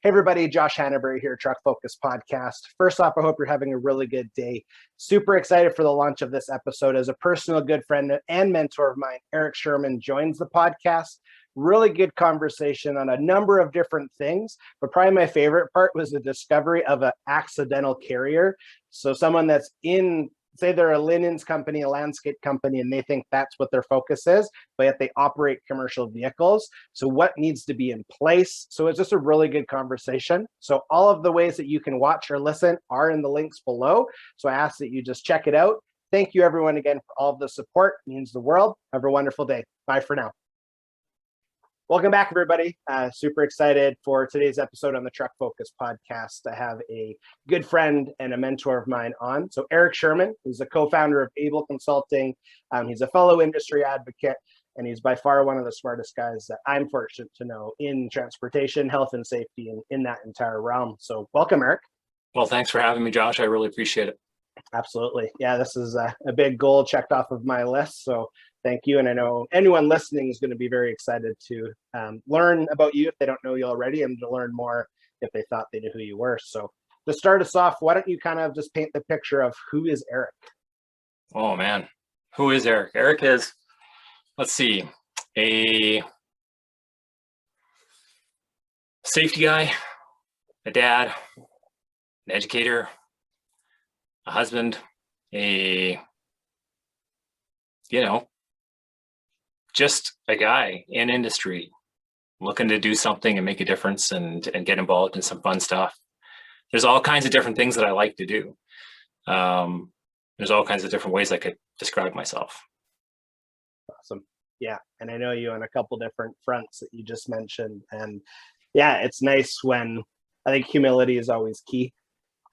Hey everybody, Josh Hannaberry here, Truck Focus Podcast. First off, I hope you're having a really good day. Super excited for the launch of this episode. As a personal good friend and mentor of mine, Erik Sherman joins the podcast. Really good conversation on a number of different things, but probably my favorite part was the discovery of an accidental carrier. So someone that's say they're a linens company, a landscape company, and they think that's what their focus is, but yet they operate commercial vehicles. So what needs to be in place? So it's just a really good conversation. So all of the ways that you can watch or listen are in the links below. So I ask that you just check it out. Thank you everyone again for all of the support. It means the world. Have a wonderful day. Bye for now. Welcome back, everybody. Super excited for today's episode on the Truck Focus Podcast. I have a good friend and a mentor of mine on. So Erik Sherman, who's the co-founder of Able Consulting. He's a fellow industry advocate, and he's by far one of the smartest guys that I'm fortunate to know in transportation, health, and safety, and in that entire realm. So welcome, Erik. Well, thanks for having me, Josh. I really appreciate it. Absolutely. Yeah, this is a big goal checked off of my list. So thank you. And I know anyone listening is going to be very excited to learn about you if they don't know you already, and to learn more if they thought they knew who you were. So to start us off, why don't you kind of just paint the picture of who is Erik? Oh, man. Who is Erik? Erik is, let's see, a safety guy, a dad, an educator, a husband, just a guy in industry looking to do something and make a difference and get involved in some fun stuff. There's all kinds of different things that I like to do. There's all kinds of different ways I could describe myself. Awesome. Yeah. And I know you on a couple different fronts that you just mentioned. And yeah, it's nice when I think humility is always key.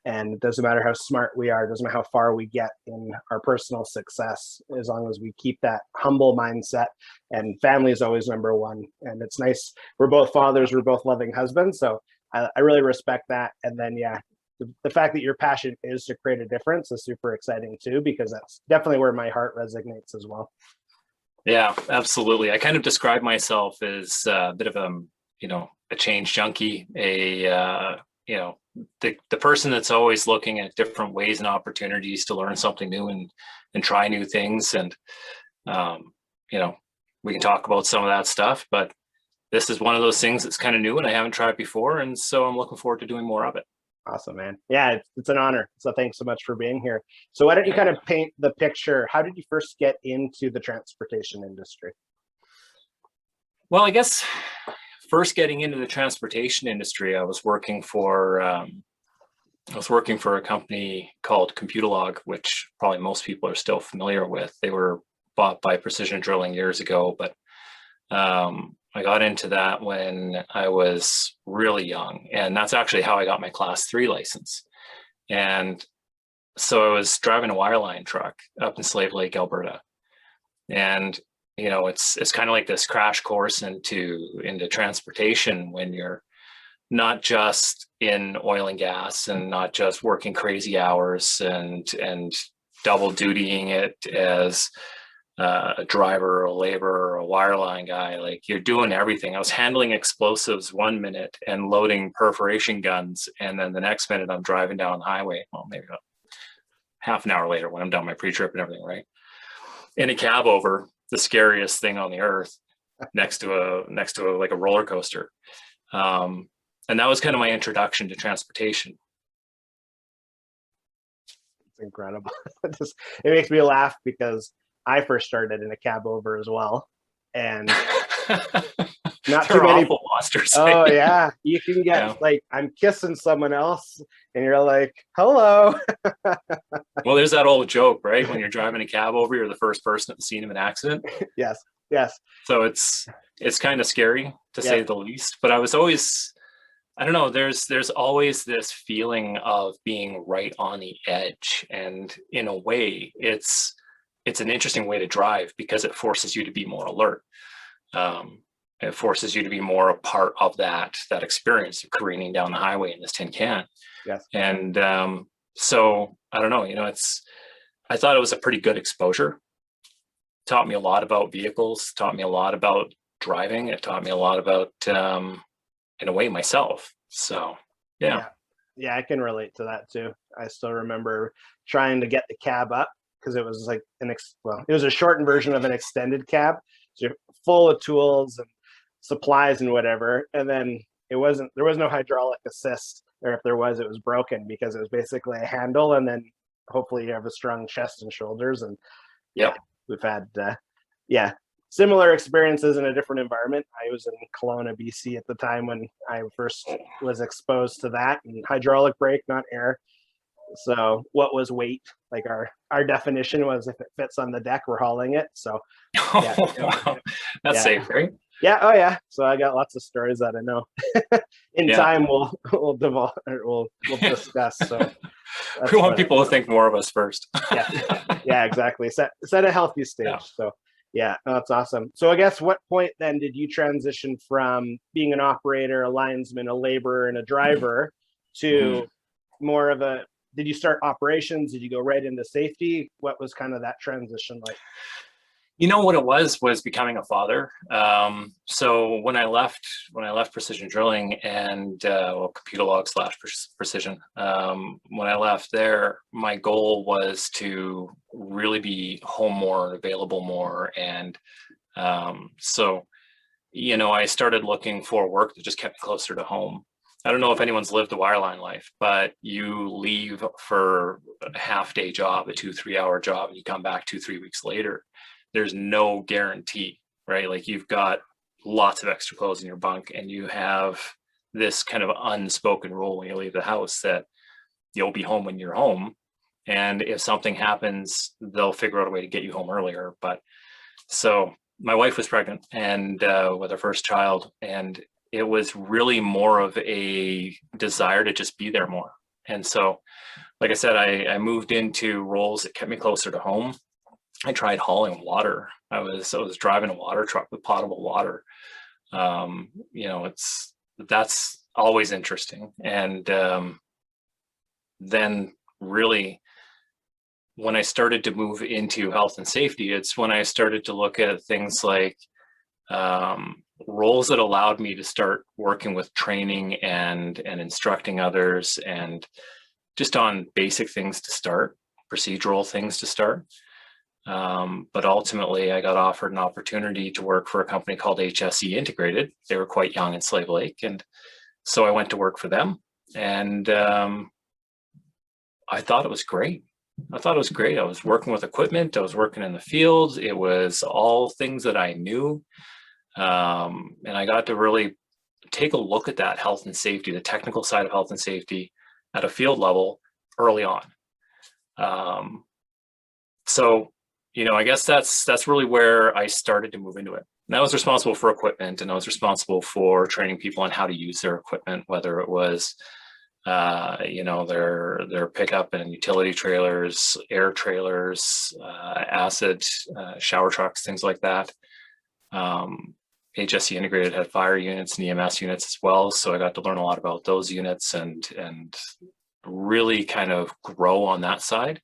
And it doesn't matter how smart we are, it doesn't matter how far we get in our personal success, as long as we keep that humble mindset. And family is always number one. And it's nice. We're both fathers, we're both loving husbands. So I really respect that. And then, yeah, the fact that your passion is to create a difference is super exciting too, because that's definitely where my heart resonates as well. Yeah, absolutely. I kind of describe myself as a bit of a change junkie, the person that's always looking at different ways and opportunities to learn something new and try new things. And, we can talk about some of that stuff, but this is one of those things that's kind of new and I haven't tried before. And so I'm looking forward to doing more of it. Awesome, man. Yeah, it's an honor. So thanks so much for being here. So why don't you kind of paint the picture? How did you first get into the transportation industry? Well, I guess first getting into the transportation industry, I was working for a company called Computalog, which probably most people are still familiar with. They were bought by Precision Drilling years ago, but I got into that when I was really young, and that's actually how I got my Class 3 license. And so I was driving a wireline truck up in Slave Lake, Alberta, and it's kind of like this crash course into transportation when you're not just in oil and gas and not just working crazy hours and double dutying it as a driver or a laborer or a wireline guy. Like, you're doing everything. I was handling explosives 1 minute and loading perforation guns, and then the next minute I'm driving down the highway. Well, maybe about half an hour later when I'm done my pre-trip and everything, right? In a cab over, the scariest thing on the earth, next to a roller coaster. And that was kind of my introduction to transportation. It's incredible. It makes me laugh because I first started in a cab over as well. And not too many monsters. Oh yeah. You can get like, I'm kissing someone else and you're like, hello. Well, there's that old joke, right? When you're driving a cab over, you're the first person at the scene of an accident. Yes. So it's kind of scary to say the least, but I was always, I don't know, there's always this feeling of being right on the edge. And in a way, it's an interesting way to drive because it forces you to be more alert. It forces you to be more a part of that experience of careening down the highway in this tin can. Yes. And so I don't know, I thought it was a pretty good exposure. Taught me a lot about vehicles, taught me a lot about driving. It taught me a lot about in a way myself. So yeah. Yeah, I can relate to that too. I still remember trying to get the cab up because it was like it was a shortened version of an extended cab. So you're full of tools and supplies and whatever. And then there was no hydraulic assist, or if there was, it was broken because it was basically a handle. And then hopefully you have a strong chest and shoulders. And yeah, we've had, similar experiences in a different environment. I was in Kelowna, BC at the time when I first was exposed to that, and hydraulic brake, not air. So what was weight? Like our definition was if it fits on the deck, we're hauling it. So yeah, that's safe, right? Yeah. Oh yeah. So I got lots of stories that I know. In time we'll discuss. So we want people to think more of us first. Yeah, exactly. Set a healthy stage. Yeah. So yeah, that's awesome. So I guess what point then did you transition from being an operator, a linesman, a laborer, and a driver to more of a, did you start operations? Did you go right into safety? What was kind of that transition like? You know what it was becoming a father. So when I left precision drilling and computer log / precision, when I left there, my goal was to really be home more, available more. And so, I started looking for work that just kept me closer to home. I don't know if anyone's lived the wireline life, but you leave for a half-day job, a 2-3 hour job, and you come back 2-3 weeks later. There's no guarantee, right? Like you've got lots of extra clothes in your bunk, and you have this kind of unspoken rule when you leave the house that you'll be home when you're home. And if something happens, they'll figure out a way to get you home earlier. But so my wife was pregnant and with our first child, and it was really more of a desire to just be there more. And so, like I said, I moved into roles that kept me closer to home. I tried hauling water. I was driving a water truck with potable water. That's always interesting. And then really, when I started to move into health and safety, it's when I started to look at things like roles that allowed me to start working with training and instructing others, and just on basic things to start, procedural things to start. But ultimately, I got offered an opportunity to work for a company called HSE Integrated. They were quite young in Slave Lake. And so I went to work for them. And I thought it was great. I was working with equipment. I was working in the field. It was all things that I knew. And I got to really take a look at that health and safety, the technical side of health and safety at a field level early on. So I guess that's really where I started to move into it. And I was responsible for equipment, and I was responsible for training people on how to use their equipment, whether it was, their pickup and utility trailers, air trailers, acid, shower trucks, things like that. HSE Integrated had fire units and EMS units as well. So I got to learn a lot about those units and really kind of grow on that side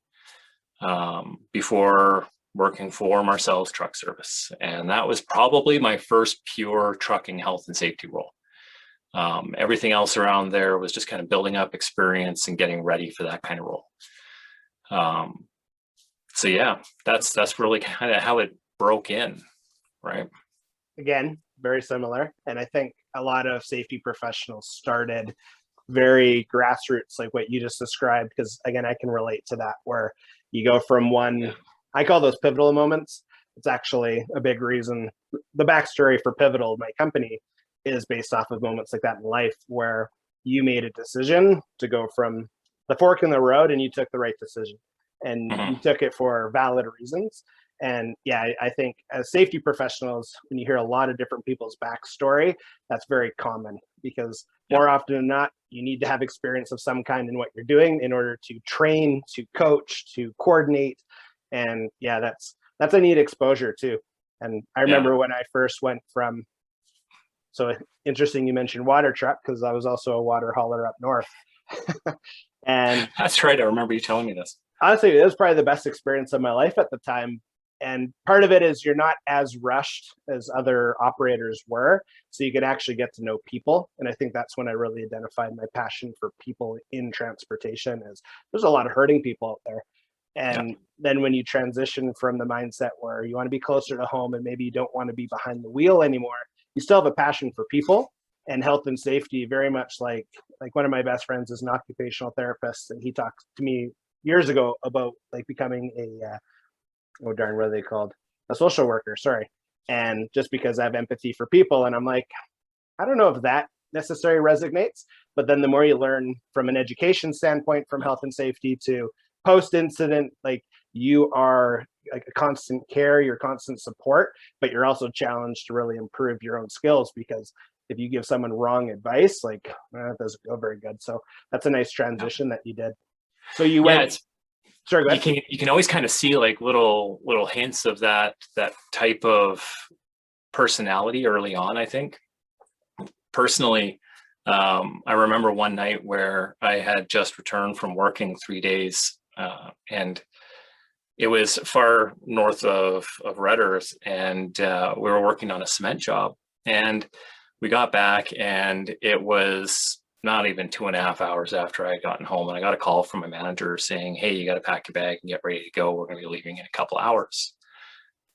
before working for Marcel's Truck Service. And that was probably my first pure trucking health and safety role. Everything else around there was just kind of building up experience and getting ready for that kind of role. So yeah, that's really kind of how it broke in, right? Again, very similar. And I think a lot of safety professionals started very grassroots, like what you just described, because again, I can relate to that, where you go from one, I call those pivotal moments. It's actually a big reason. The backstory for Pivotal, my company, is based off of moments like that in life where you made a decision to go from the fork in the road and you took the right decision, and you took it for valid reasons. And yeah, I think as safety professionals, when you hear a lot of different people's backstory, that's very common, because more often than not, you need to have experience of some kind in what you're doing in order to train, to coach, to coordinate. And yeah, that's a neat exposure too. And I remember when I first went from, so interesting you mentioned water truck, because I was also a water hauler up north. And that's right. I remember you telling me this. Honestly, it was probably the best experience of my life at the time, And part of it is you're not as rushed as other operators were. So you can actually get to know people. And I think that's when I really identified my passion for people in transportation is there's a lot of hurting people out there. And then when you transition from the mindset where you want to be closer to home and maybe you don't want to be behind the wheel anymore, you still have a passion for people and health and safety, very much like one of my best friends is an occupational therapist. And he talked to me years ago about like becoming a, oh darn, what are they called? A social worker, sorry. And just because I have empathy for people, and I'm like, I don't know if that necessarily resonates, but then the more you learn from an education standpoint, from health and safety to post-incident, like you are like a constant care, you're constant support, but you're also challenged to really improve your own skills because if you give someone wrong advice, like it doesn't go very good. So that's a nice transition that you did. So you went. Sorry, go ahead. You can always kind of see like little hints of that type of personality early on, I think. Personally, I remember one night where I had just returned from working 3 days, and it was far north of Red Earth, and we were working on a cement job, and we got back, and it was not even 2.5 hours after I had gotten home, and I got a call from my manager saying, "Hey, you got to pack your bag and get ready to go. We're going to be leaving in a couple hours."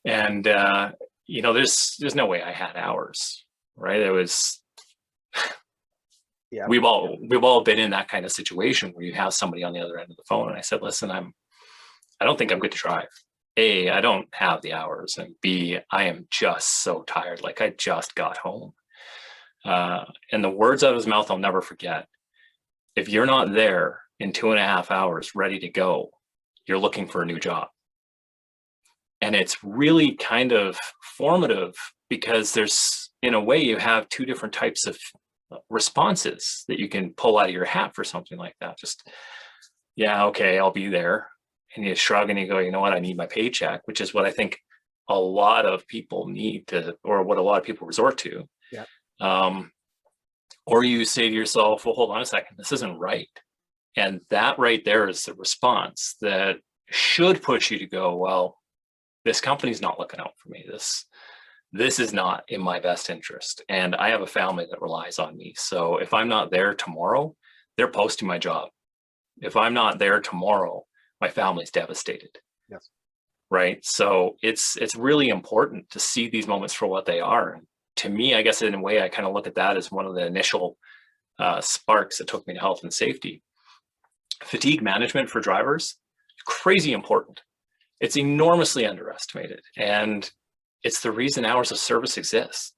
And there's no way I had hours, right? It was. Yeah. We've all been in that kind of situation where you have somebody on the other end of the phone, and I said, "Listen, I don't think I'm good to drive. A, I don't have the hours, and B, I am just so tired. Like I just got home." And the words out of his mouth I'll never forget. "If you're not there in 2.5 hours ready to go, you're looking for a new job." And it's really kind of formative because there's, in a way, you have two different types of responses that you can pull out of your hat for something like that. Just, yeah, okay, I'll be there. And you shrug and you go, you know what, I need my paycheck, which is what I think a lot of people need to, or what a lot of people resort to. Yeah. Or you say to yourself, well, hold on a second, this isn't right. And that right there is the response that should push you to go, well, this company's not looking out for me. This is not in my best interest. And I have a family that relies on me. So if I'm not there tomorrow, they're posting my job. If I'm not there tomorrow, my family's devastated. Yes. Right. So it's really important to see these moments for what they are. And to me, I guess in a way, I kind of look at that as one of the initial sparks that took me to health and safety. Fatigue management for drivers, crazy important. It's enormously underestimated. And it's the reason hours of service exist.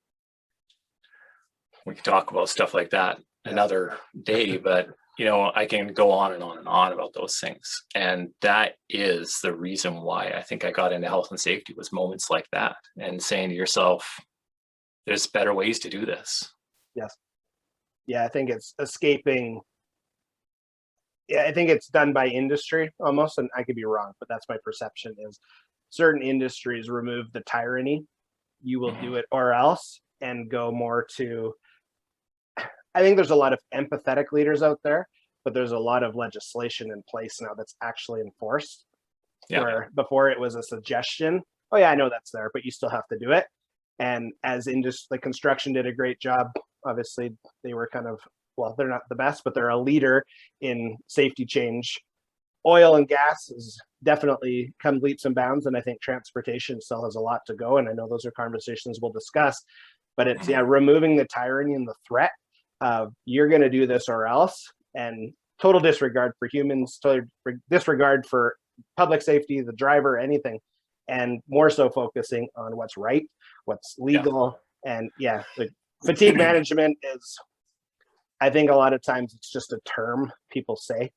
We can talk about stuff like that another day, but I can go on and on and on about those things. And that is the reason why I think I got into health and safety, was moments like that and saying to yourself, there's better ways to do this. Yes. Yeah, I think it's escaping. Yeah, I think it's done by industry almost, and I could be wrong, but that's my perception is certain industries remove the tyranny, you will do it or else, and go more to, I think there's a lot of empathetic leaders out there, but there's a lot of legislation in place now that's actually enforced. Yeah. Where before it was a suggestion, oh yeah, I know that's there, but you still have to do it. And as industry, like construction did a great job. Obviously, they were kind of, well, they're not the best, but they're a leader in safety change. Oil and gas has definitely come leaps and bounds, and I think transportation still has a lot to go. And I know those are conversations we'll discuss, but it's removing the tyranny and the threat of you're going to do this or else, and total disregard for humans, total disregard for public safety, the driver, anything, and more so focusing on what's right, what's legal, and the fatigue management is. I think a lot of times it's just a term people say.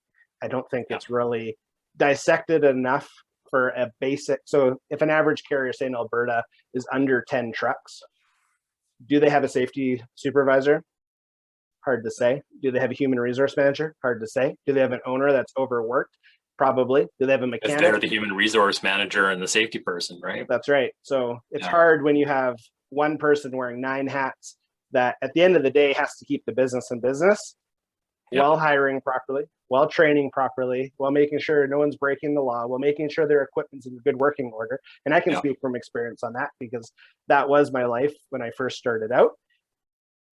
I don't think it's really dissected enough for a basic. So if an average carrier, say in Alberta, is under 10 trucks, do they have a safety supervisor? Hard to say. Do they have a human resource manager? Hard to say. Do they have an owner that's overworked? Probably. Do they have a mechanic? They're the human resource manager and the safety person, right? That's right. So it's hard when you have one person wearing 9 hats that at the end of the day has to keep the business in business. Yeah. while hiring properly, while training properly, while making sure no one's breaking the law, while making sure their equipment's in good working order. And I can Yeah. speak from experience on that because that was my life when I first started out.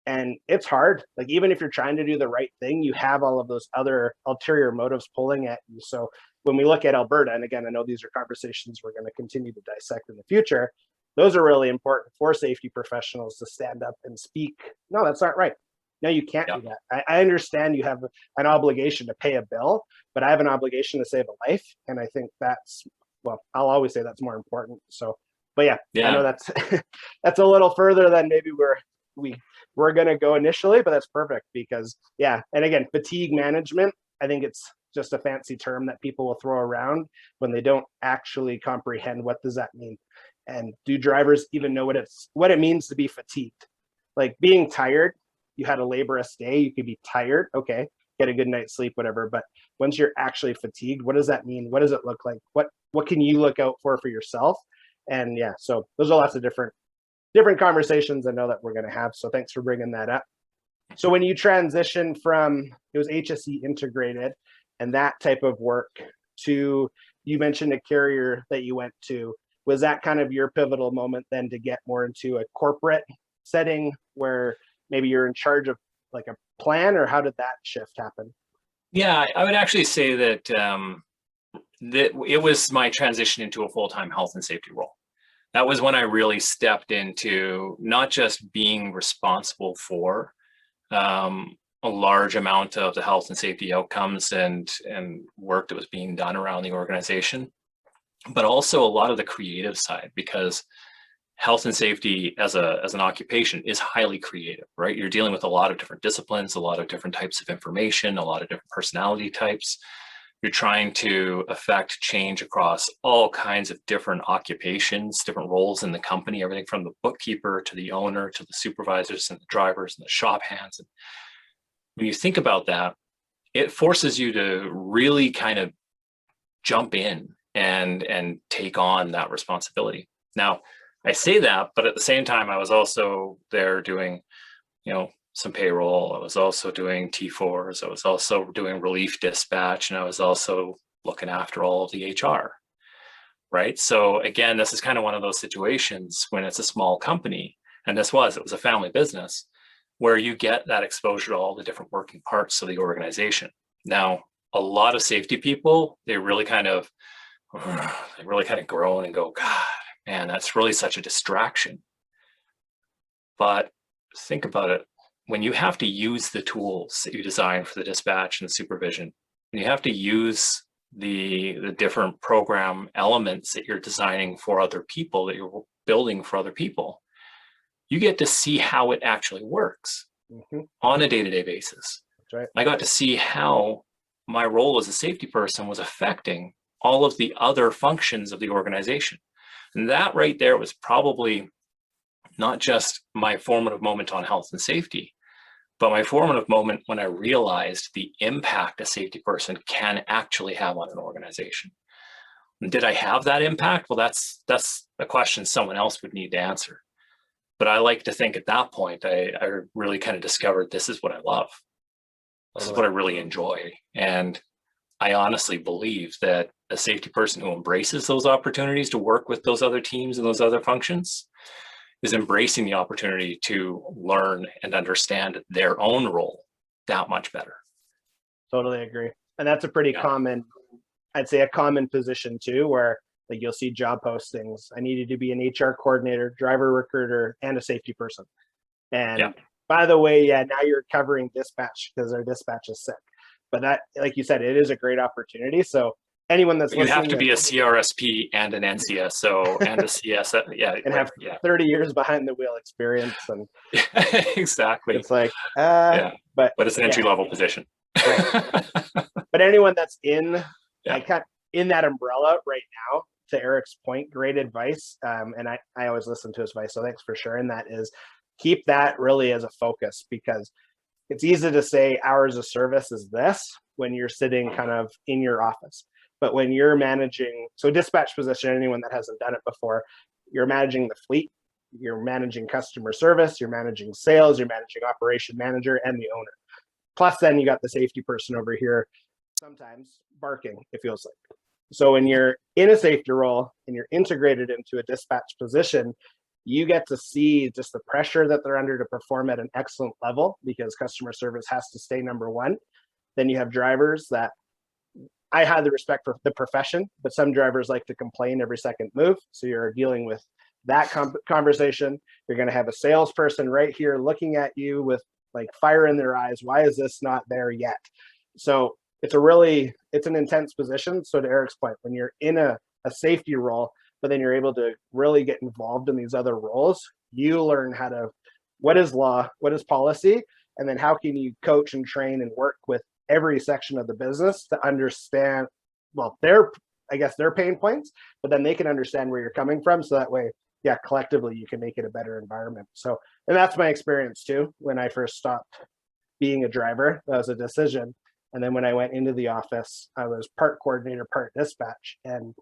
And it's hard. Like, even if you're trying to do the right thing, you have all of those other ulterior motives pulling at you. So when we look at Alberta, and again, I know these are conversations we're going to continue to dissect in the future, those are really important for safety professionals to stand up and speak. No, that's not right. No, you can't Yeah. do that. I understand you have an obligation to pay a bill, but I have an obligation to save a life. And I think that's, well, I'll always say that's more important. So, but yeah, I know that's that's a little further than maybe we're going to go initially, but that's perfect because, yeah. And again, fatigue management, I think it's just a fancy term that people will throw around when they don't actually comprehend what does that mean. And do drivers even know what it means to be fatigued? Like, being tired, you had a laborious day, you could be tired, okay, get a good night's sleep, whatever. But once you're actually fatigued, what does that mean? What does it look like? What can you look out for yourself? And yeah, so those are lots of different conversations I know that we're going to have. So thanks for bringing that up. So when you transition from, it was HSE integrated and that type of work, to, you mentioned a carrier that you went to, was that kind of your pivotal moment then to get more into a corporate setting where maybe you're in charge of like a plan, or how did that shift happen? Yeah, I would actually say that that it was my transition into a full-time health and safety role. That was when I really stepped into not just being responsible for a large amount of the health and safety outcomes and work that was being done around the organization, but also a lot of the creative side, because health and safety as an occupation is highly creative, right? You're dealing with a lot of different disciplines, a lot of different types of information, a lot of different personality types. You're trying to affect change across all kinds of different occupations, different roles in the company, everything from the bookkeeper to the owner to the supervisors and the drivers and the shop hands. And when you think about that, it forces you to really kind of jump in and take on that responsibility. Now, I say that, but at the same time, I was also there doing, some payroll. I was also doing T4s. I was also doing relief dispatch, and I was also looking after all of the HR, right? So again, this is kind of one of those situations when it's a small company, and it was a family business, where you get that exposure to all the different working parts of the organization. Now, a lot of safety people, they really kind of groan and go, God, man, that's really such a distraction. But think about it. When you have to use the tools that you design for the dispatch and the supervision, and you have to use the different program elements that you're designing for other people, that you're building for other people, you get to see how it actually works on a day-to-day basis. That's right. I got to see how my role as a safety person was affecting all of the other functions of the organization. And that right there was probably not just my formative moment on health and safety, but my formative moment when I realized the impact a safety person can actually have on an organization. And did I have that impact? Well, that's a question someone else would need to answer. But I like to think at that point, I really kind of discovered this is what I love. This is what I really enjoy. And I honestly believe that a safety person who embraces those opportunities to work with those other teams and those other functions is embracing the opportunity to learn and understand their own role that much better. Totally agree. And that's a pretty common, I'd say a common position too, where like you'll see job postings. I needed to be an HR coordinator, driver recruiter, and a safety person. And by the way, now you're covering dispatch because our dispatch is sick. But that, like you said, it is a great opportunity. So anyone that's listening, you have to be a CRSP and an NCSO and a CS, and have 30 years behind the wheel experience, and exactly. It's like, but it's an entry level position. Right. But anyone that's in that umbrella right now, to Erik's point, great advice. And I always listen to his advice, so thanks for sharing that. Is keep that really as a focus, because it's easy to say hours of service is this when you're sitting kind of in your office. But when you're managing, so dispatch position, anyone that hasn't done it before, you're managing the fleet, you're managing customer service, you're managing sales, you're managing operation manager and the owner. plus then you got the safety person over here, sometimes barking, it feels like. So when you're in a safety role and you're integrated into a dispatch position, you get to see just the pressure that they're under to perform at an excellent level, because customer service has to stay number one. Then you have drivers that, I had the respect for the profession, but some drivers like to complain every second move. So you're dealing with that conversation. You're going to have a salesperson right here looking at you with like fire in their eyes. Why is this not there yet? So it's an intense position. So to Erik's point, when you're in a safety role, but then you're able to really get involved in these other roles, you learn what is law, what is policy, and then how can you coach and train and work with every section of the business to understand, well, their pain points, but then they can understand where you're coming from. So that way, yeah, collectively you can make it a better environment. So, and that's my experience too. When I first stopped being a driver, that was a decision. And then when I went into the office, I was part coordinator, part dispatch. And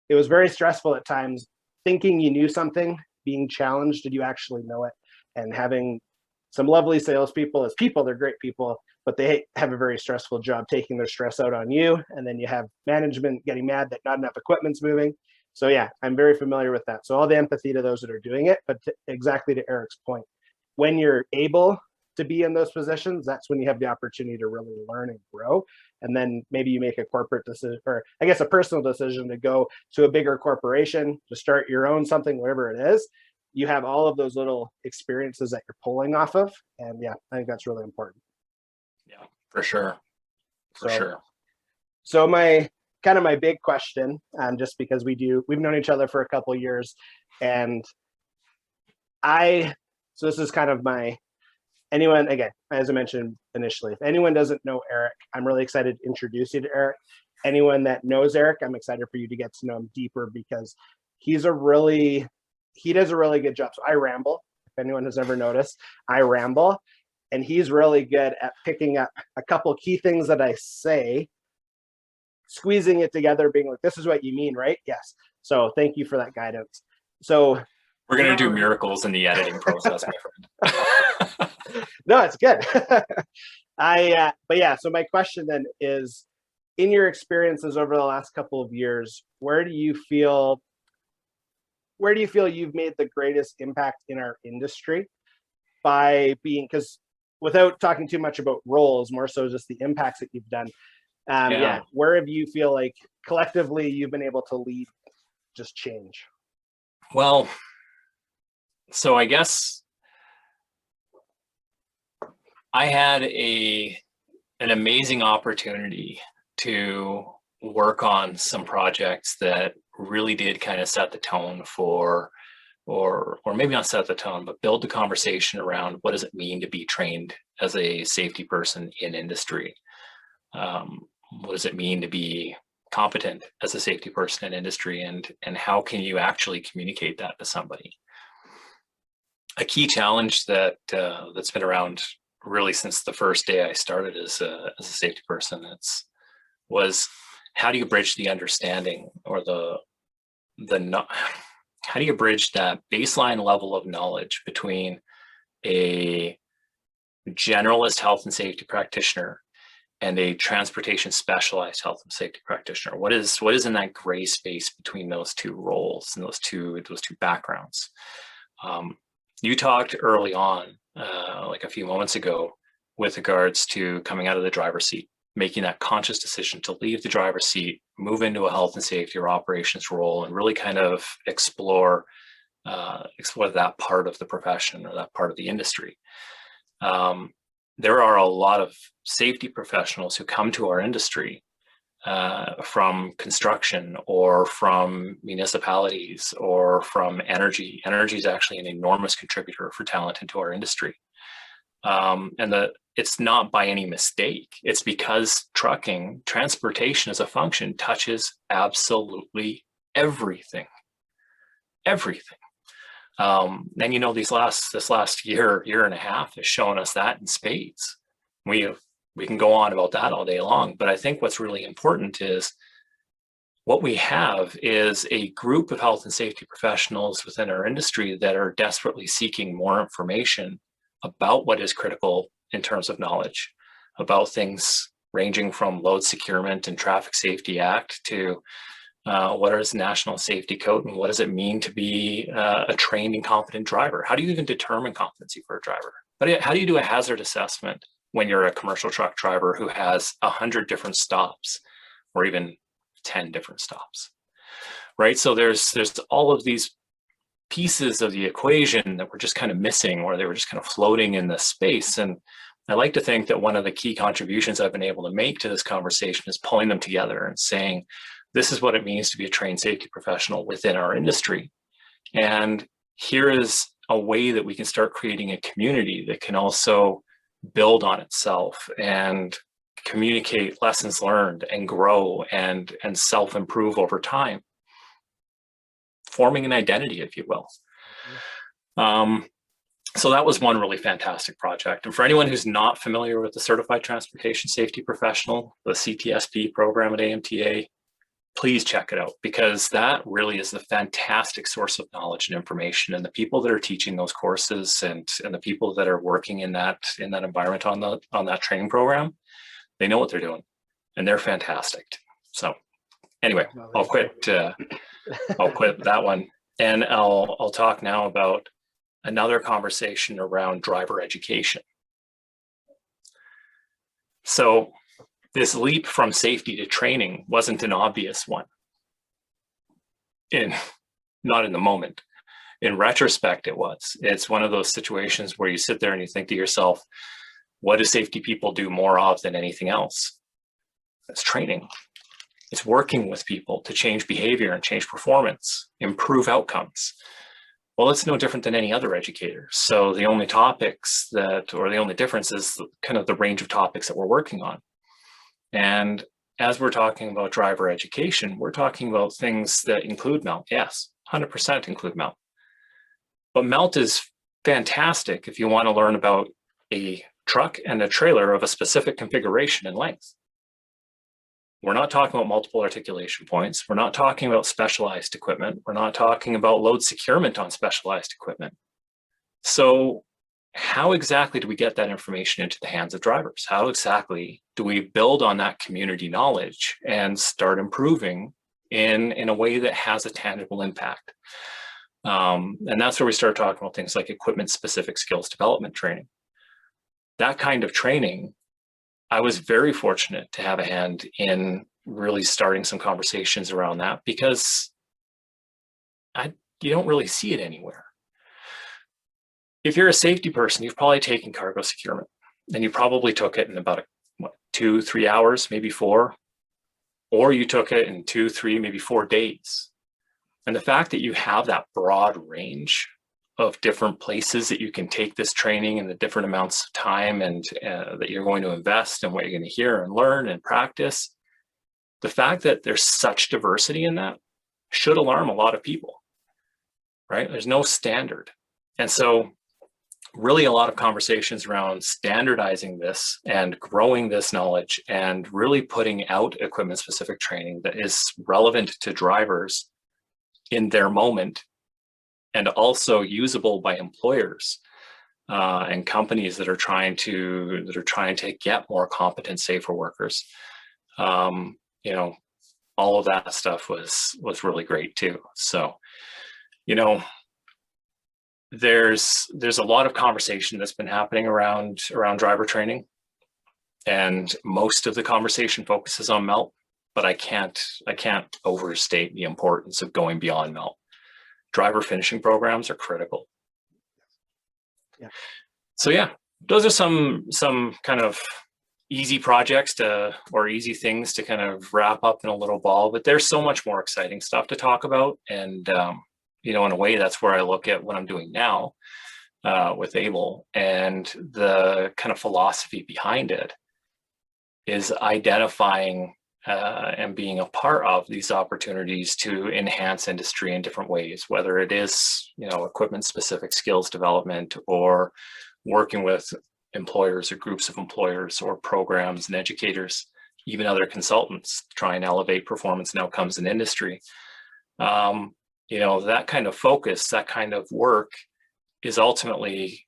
it was very stressful at times, thinking you knew something, being challenged, did you actually know it? And having some lovely salespeople as people, they're great people, but they have a very stressful job taking their stress out on you. And then you have management getting mad that not enough equipment's moving. So yeah, I'm very familiar with that. So all the empathy to those that are doing it, but exactly to Erik's point, when you're able to be in those positions, that's when you have the opportunity to really learn and grow. And then maybe you make a corporate decision, or I guess a personal decision, to go to a bigger corporation, to start your own something, whatever it is. You have all of those little experiences that you're pulling off of. And yeah, I think that's really important. Yeah, for sure. For sure. So my big question, just because we've known each other for a couple of years, and so this is kind of anyone, again, as I mentioned initially, if anyone doesn't know Erik, I'm really excited to introduce you to Erik. Anyone that knows Erik, I'm excited for you to get to know him deeper, because he does a really good job. So I ramble. If anyone has ever noticed, I ramble, and he's really good at picking up a couple key things that I say, squeezing it together, being like, this is what you mean, right? Yes. So thank you for that guidance. So we're going to do miracles in the editing process, my friend. No, it's good. But yeah, so my question then is, in your experiences over the last couple of years, where do you feel you've made the greatest impact in our industry by being, because without talking too much about roles, more so just the impacts that you've done, where have you feel like collectively you've been able to lead just change? Well, so I guess I had an amazing opportunity to work on some projects that really did kind of set the tone for, or maybe not set the tone, but build the conversation around what does it mean to be trained as a safety person in industry? What does it mean to be competent as a safety person in industry, and how can you actually communicate that to somebody? A key challenge that's been around really since the first day I started as a safety person, was how do you bridge the understanding, or how do you bridge that baseline level of knowledge between a generalist health and safety practitioner and a transportation specialized health and safety practitioner? What is in that gray space between those two roles and those two backgrounds? You talked early on, like a few moments ago, with regards to coming out of the driver's seat, making that conscious decision to leave the driver's seat, move into a health and safety or operations role, and really kind of explore that part of the profession or that part of the industry. There are a lot of safety professionals who come to our industry from construction or from municipalities or from energy. Energy is actually an enormous contributor for talent into our industry. It's not by any mistake. It's because transportation as a function touches absolutely everything. Everything. And this last year and a half has shown us that in spades. We can go on about that all day long, but I think what's really important is what we have is a group of health and safety professionals within our industry that are desperately seeking more information about what is critical in terms of knowledge, about things ranging from load securement and Traffic Safety Act to what is National Safety Code and what does it mean to be a trained and competent driver? How do you even determine competency for a driver? How do you do a hazard assessment when you're a commercial truck driver who has 100 different stops or even 10 different stops, right? So there's all of these pieces of the equation that were just kind of missing, or they were just kind of floating in the space. And I like to think that one of the key contributions I've been able to make to this conversation is pulling them together and saying, this is what it means to be a trained safety professional within our industry. And here is a way that we can start creating a community that can also build on itself and communicate lessons learned and grow and self-improve over time, forming an identity, if you will. So that was one really fantastic project. And for anyone who's not familiar with the Certified Transportation Safety Professional, the CTSP program at AMTA, please check it out, because that really is a fantastic source of knowledge and information. And the people that are teaching those courses and the people that are working in that environment on that training program, they know what they're doing, and they're fantastic. So anyway, I'll quit that one, and I'll talk now about another conversation around driver education. So this leap from safety to training wasn't an obvious one. Not in the moment. In retrospect, it was. It's one of those situations where you sit there and you think to yourself, what do safety people do more of than anything else? It's training. It's working with people to change behavior and change performance, improve outcomes. Well, it's no different than any other educator. So the only topics the only difference is kind of the range of topics that we're working on. And as we're talking about driver education, we're talking about things that include MELT. Yes, 100% include MELT. But MELT is fantastic if you want to learn about a truck and a trailer of a specific configuration and length. We're not talking about multiple articulation points. We're not talking about specialized equipment. We're not talking about load securement on specialized equipment. So how exactly do we get that information into the hands of drivers? How exactly do we build on that community knowledge and start improving in a way that has a tangible impact? And that's where we start talking about things like equipment-specific skills development training. That kind of training, I was very fortunate to have a hand in really starting some conversations around that, because you don't really see it anywhere. If you're a safety person, you've probably taken cargo securement, and you probably took it in about 2-3 hours, maybe 4, or you took it in 2, 3, maybe 4 days. And the fact that you have that broad range of different places that you can take this training and the different amounts of time and that you're going to invest and what you're going to hear and learn and practice, the fact that there's such diversity in that should alarm a lot of people, right? There's no standard. And so really a lot of conversations around standardizing this and growing this knowledge and really putting out equipment-specific training that is relevant to drivers in their moment, and also usable by employers and companies that are trying to get more competent, safer workers. You know, all of that stuff was really great too. So, you know, there's a lot of conversation that's been happening around driver training, and most of the conversation focuses on MELT, but I can't overstate the importance of going beyond MELT. Driver finishing programs are critical. Yeah. So yeah, those are some kind of easy projects or easy things to kind of wrap up in a little ball, but there's so much more exciting stuff to talk about. And you know, in a way, that's where I look at what I'm doing now with Able, and the kind of philosophy behind it is identifying and being a part of these opportunities to enhance industry in different ways, whether it is, you know, equipment-specific skills development, or working with employers or groups of employers or programs and educators, even other consultants, to try and elevate performance and outcomes in industry. You know, that kind of focus, that kind of work is ultimately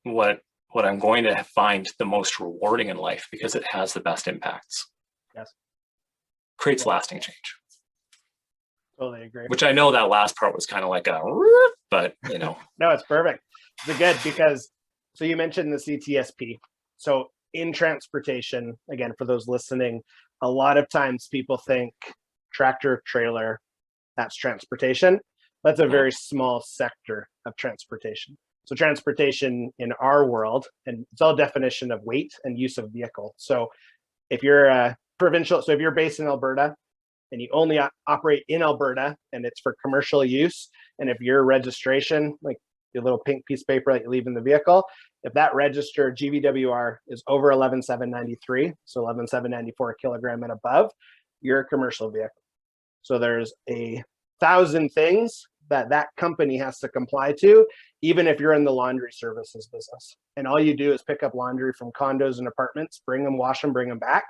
what what I'm going to find the most rewarding in life because it has the best impacts. Yes. Creates lasting change. Totally agree. Which I know that last part was kind of like a, but you know. No, it's perfect. It's good because, so you mentioned the CTSP. So in transportation, again, for those listening, a lot of times people think tractor trailer, that's transportation. That's a very small sector of transportation. So transportation in our world, and it's all definition of weight and use of vehicle. So if you're a provincial, so if you're based in Alberta and you only operate in Alberta and it's for commercial use, and if your registration, like your little pink piece of paper that you leave in the vehicle, if that registered GVWR is over 11,793, so 11,794 a kilogram and above, you're a commercial vehicle. So there's 1,000 things that company has to comply to, even if you're in the laundry services business. And all you do is pick up laundry from condos and apartments, bring them, wash them, bring them back.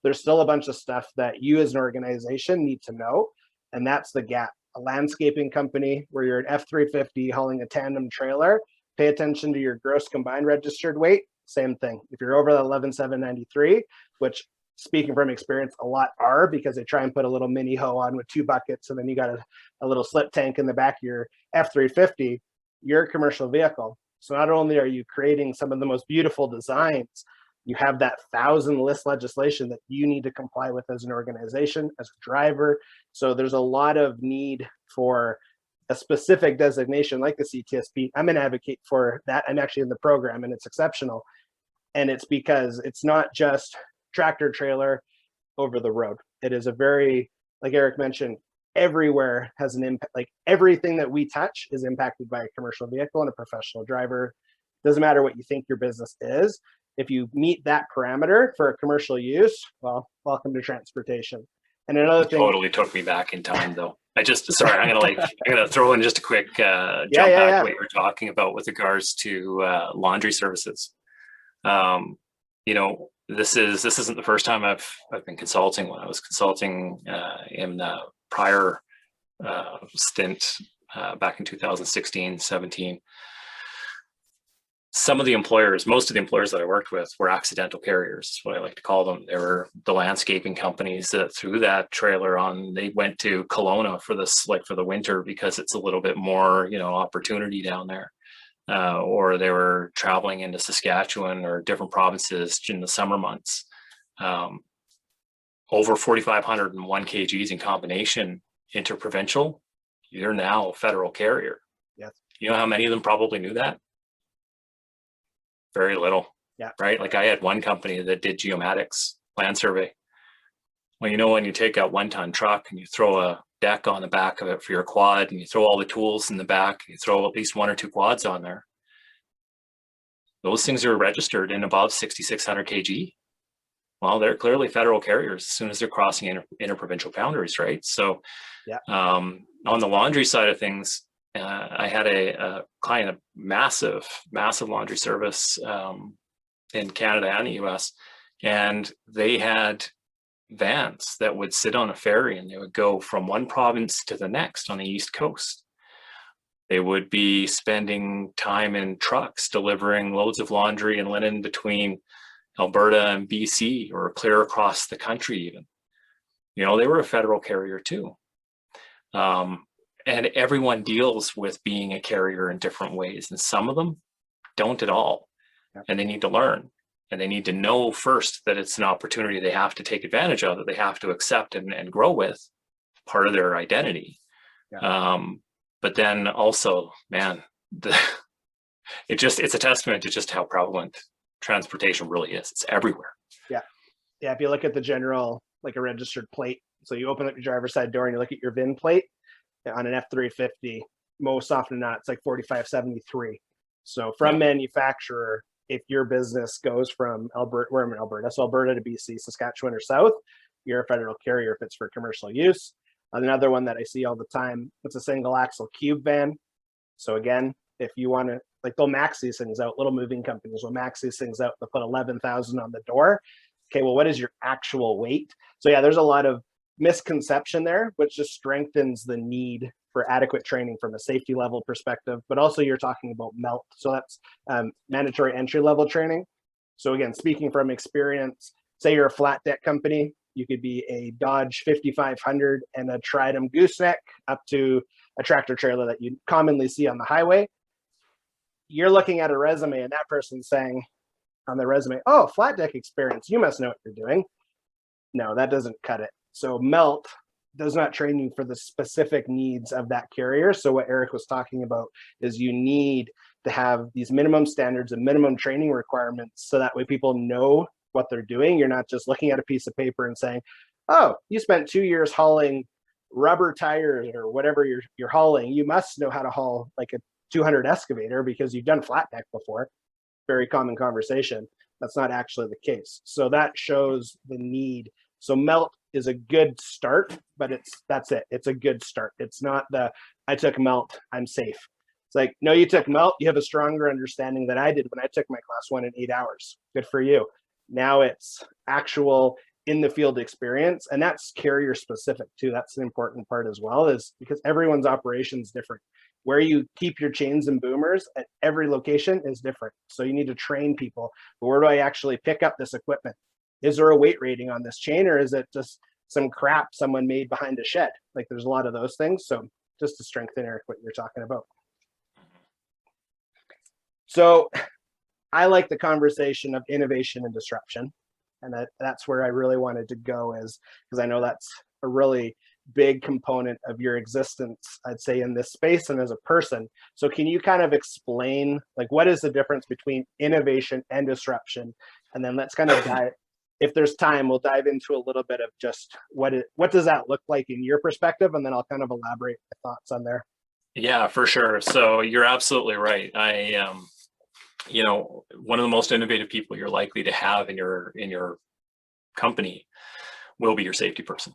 There's still a bunch of stuff that you as an organization need to know. And that's the gap. A landscaping company where you're an F-350 hauling a tandem trailer, pay attention to your gross combined registered weight, same thing. If you're over the 11,793, which speaking from experience, a lot are, because they try and put a little mini hoe on with 2 buckets, and then you got a little slip tank in the back of your F-350, you're a commercial vehicle. So not only are you creating some of the most beautiful designs, you have that 1,000 list legislation that you need to comply with as an organization, as a driver. So there's a lot of need for a specific designation like the CTSP. I'm an advocate for that. I'm actually in the program, and it's exceptional. And it's because it's not just tractor trailer over the road. It is a very, like Erik mentioned, everywhere has an impact. Like everything that we touch is impacted by a commercial vehicle and a professional driver. Doesn't matter what you think your business is. If you meet that parameter for a commercial use, well, welcome to transportation. And another thing totally took me back in time though. Sorry, I'm gonna throw in just a quick jump back to what you were talking about with regards to laundry services. You know, this isn't the first time I've been consulting. When I was consulting in the prior stint back in 2016, 17, some of the employers, most of the employers that I worked with were accidental carriers, is what I like to call them. They were the landscaping companies that threw that trailer on. They went to Kelowna for this, like for the winter, because it's a little bit more, you know, opportunity down there. Or they were traveling into Saskatchewan or different provinces in the summer months. Over 4,501 kgs in combination, interprovincial, you're now a federal carrier. Yes. You know how many of them probably knew that? Very little. Yeah. Right? Like I had one company that did geomatics, land survey. Well, you know, when you take a 1-ton truck and you throw a deck on the back of it for your quad, and you throw all the tools in the back, you throw at least 1 or 2 quads on there, those things are registered in above 6,600 kg. Well, they're clearly federal carriers as soon as they're crossing interprovincial boundaries, right? So yeah. On the laundry side of things, I had a client, a massive laundry service in Canada and the US, and they had vans that would sit on a ferry, and they would go from one province to the next on the East Coast. They would be spending time in trucks delivering loads of laundry and linen between Alberta and BC, or clear across the country even. You know, they were a federal carrier too. And everyone deals with being a carrier in different ways, and some of them don't at all. Yeah. And they need to learn, and they need to know first that it's an opportunity they have to take advantage of, that they have to accept and grow with, part of their identity. Yeah. But then also, man, it's a testament to just how prevalent transportation really is. It's everywhere. Yeah. Yeah. If you look at the general, like a registered plate, so you open up your driver's side door and you look at your VIN plate on an F-350, most often than not, it's like 4573. So from manufacturer, if your business goes from Alberta, we're in Alberta, so Alberta to BC, Saskatchewan, or south, you're a federal carrier if it's for commercial use. Another one that I see all the time, it's a single axle cube van. So again, if you want to, like, they'll max these things out, little moving companies will max these things out, they'll put 11,000 on the door. Okay, well, what is your actual weight? So yeah, there's a lot of misconception there, which just strengthens the need for adequate training from a safety level perspective, but also you're talking about MELT. So that's mandatory entry level training. So again, speaking from experience, say you're a flat deck company, you could be a Dodge 5500 and a Tridem gooseneck up to a tractor trailer that you commonly see on the highway. You're looking at a resume and that person's saying on the resume, oh, flat deck experience, you must know what you're doing. No, that doesn't cut it. So MELT does not train you for the specific needs of that carrier. So what Erik was talking about is you need to have these minimum standards and minimum training requirements so that way people know what they're doing. You're not just looking at a piece of paper and saying, oh, you spent 2 years hauling rubber tires or whatever you're hauling. You must know how to haul like a 200 excavator because you've done flat deck before. Very common conversation. That's not actually the case. So that shows the need. So MELT is a good start, but that's it. It's a good start. It's not I took MELT, I'm safe. It's like, no, you took MELT, you have a stronger understanding than I did when I took my class 1 in 8 hours. Good for you. Now it's actual in the field experience, and that's carrier specific too. That's an important part as well, is because everyone's operation is different. Where you keep your chains and boomers at every location is different. So you need to train people. But where do I actually pick up this equipment? Is there a weight rating on this chain, or is it just some crap someone made behind a shed? Like there's a lot of those things. So just to strengthen, Erik, what you're talking about. So I like the conversation of innovation and disruption. And that's where I really wanted to go, is because I know that's a really big component of your existence, I'd say, in this space and as a person. So can you kind of explain, like, what is the difference between innovation and disruption? And then let's kind of dive, if there's time, we'll dive into a little bit of just what does that look like in your perspective? And then I'll kind of elaborate my thoughts on there. Yeah, for sure. So you're absolutely right. One of the most innovative people you're likely to have in your company will be your safety person,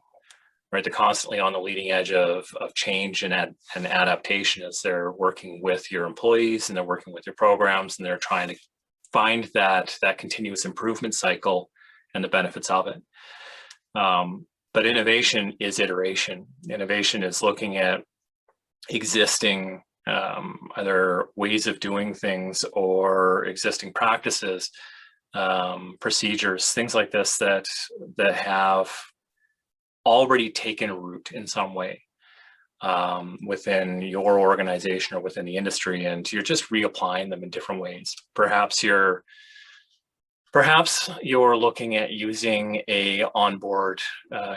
right? They're constantly on the leading edge of change and adaptation as they're working with your employees and they're working with your programs and they're trying to find that continuous improvement cycle and the benefits of it. But innovation is iteration. Innovation is looking at existing either ways of doing things or existing practices, procedures, things like this that have already taken root in some way within your organization or within the industry, and you're just reapplying them in different ways. Perhaps you're looking at using a onboard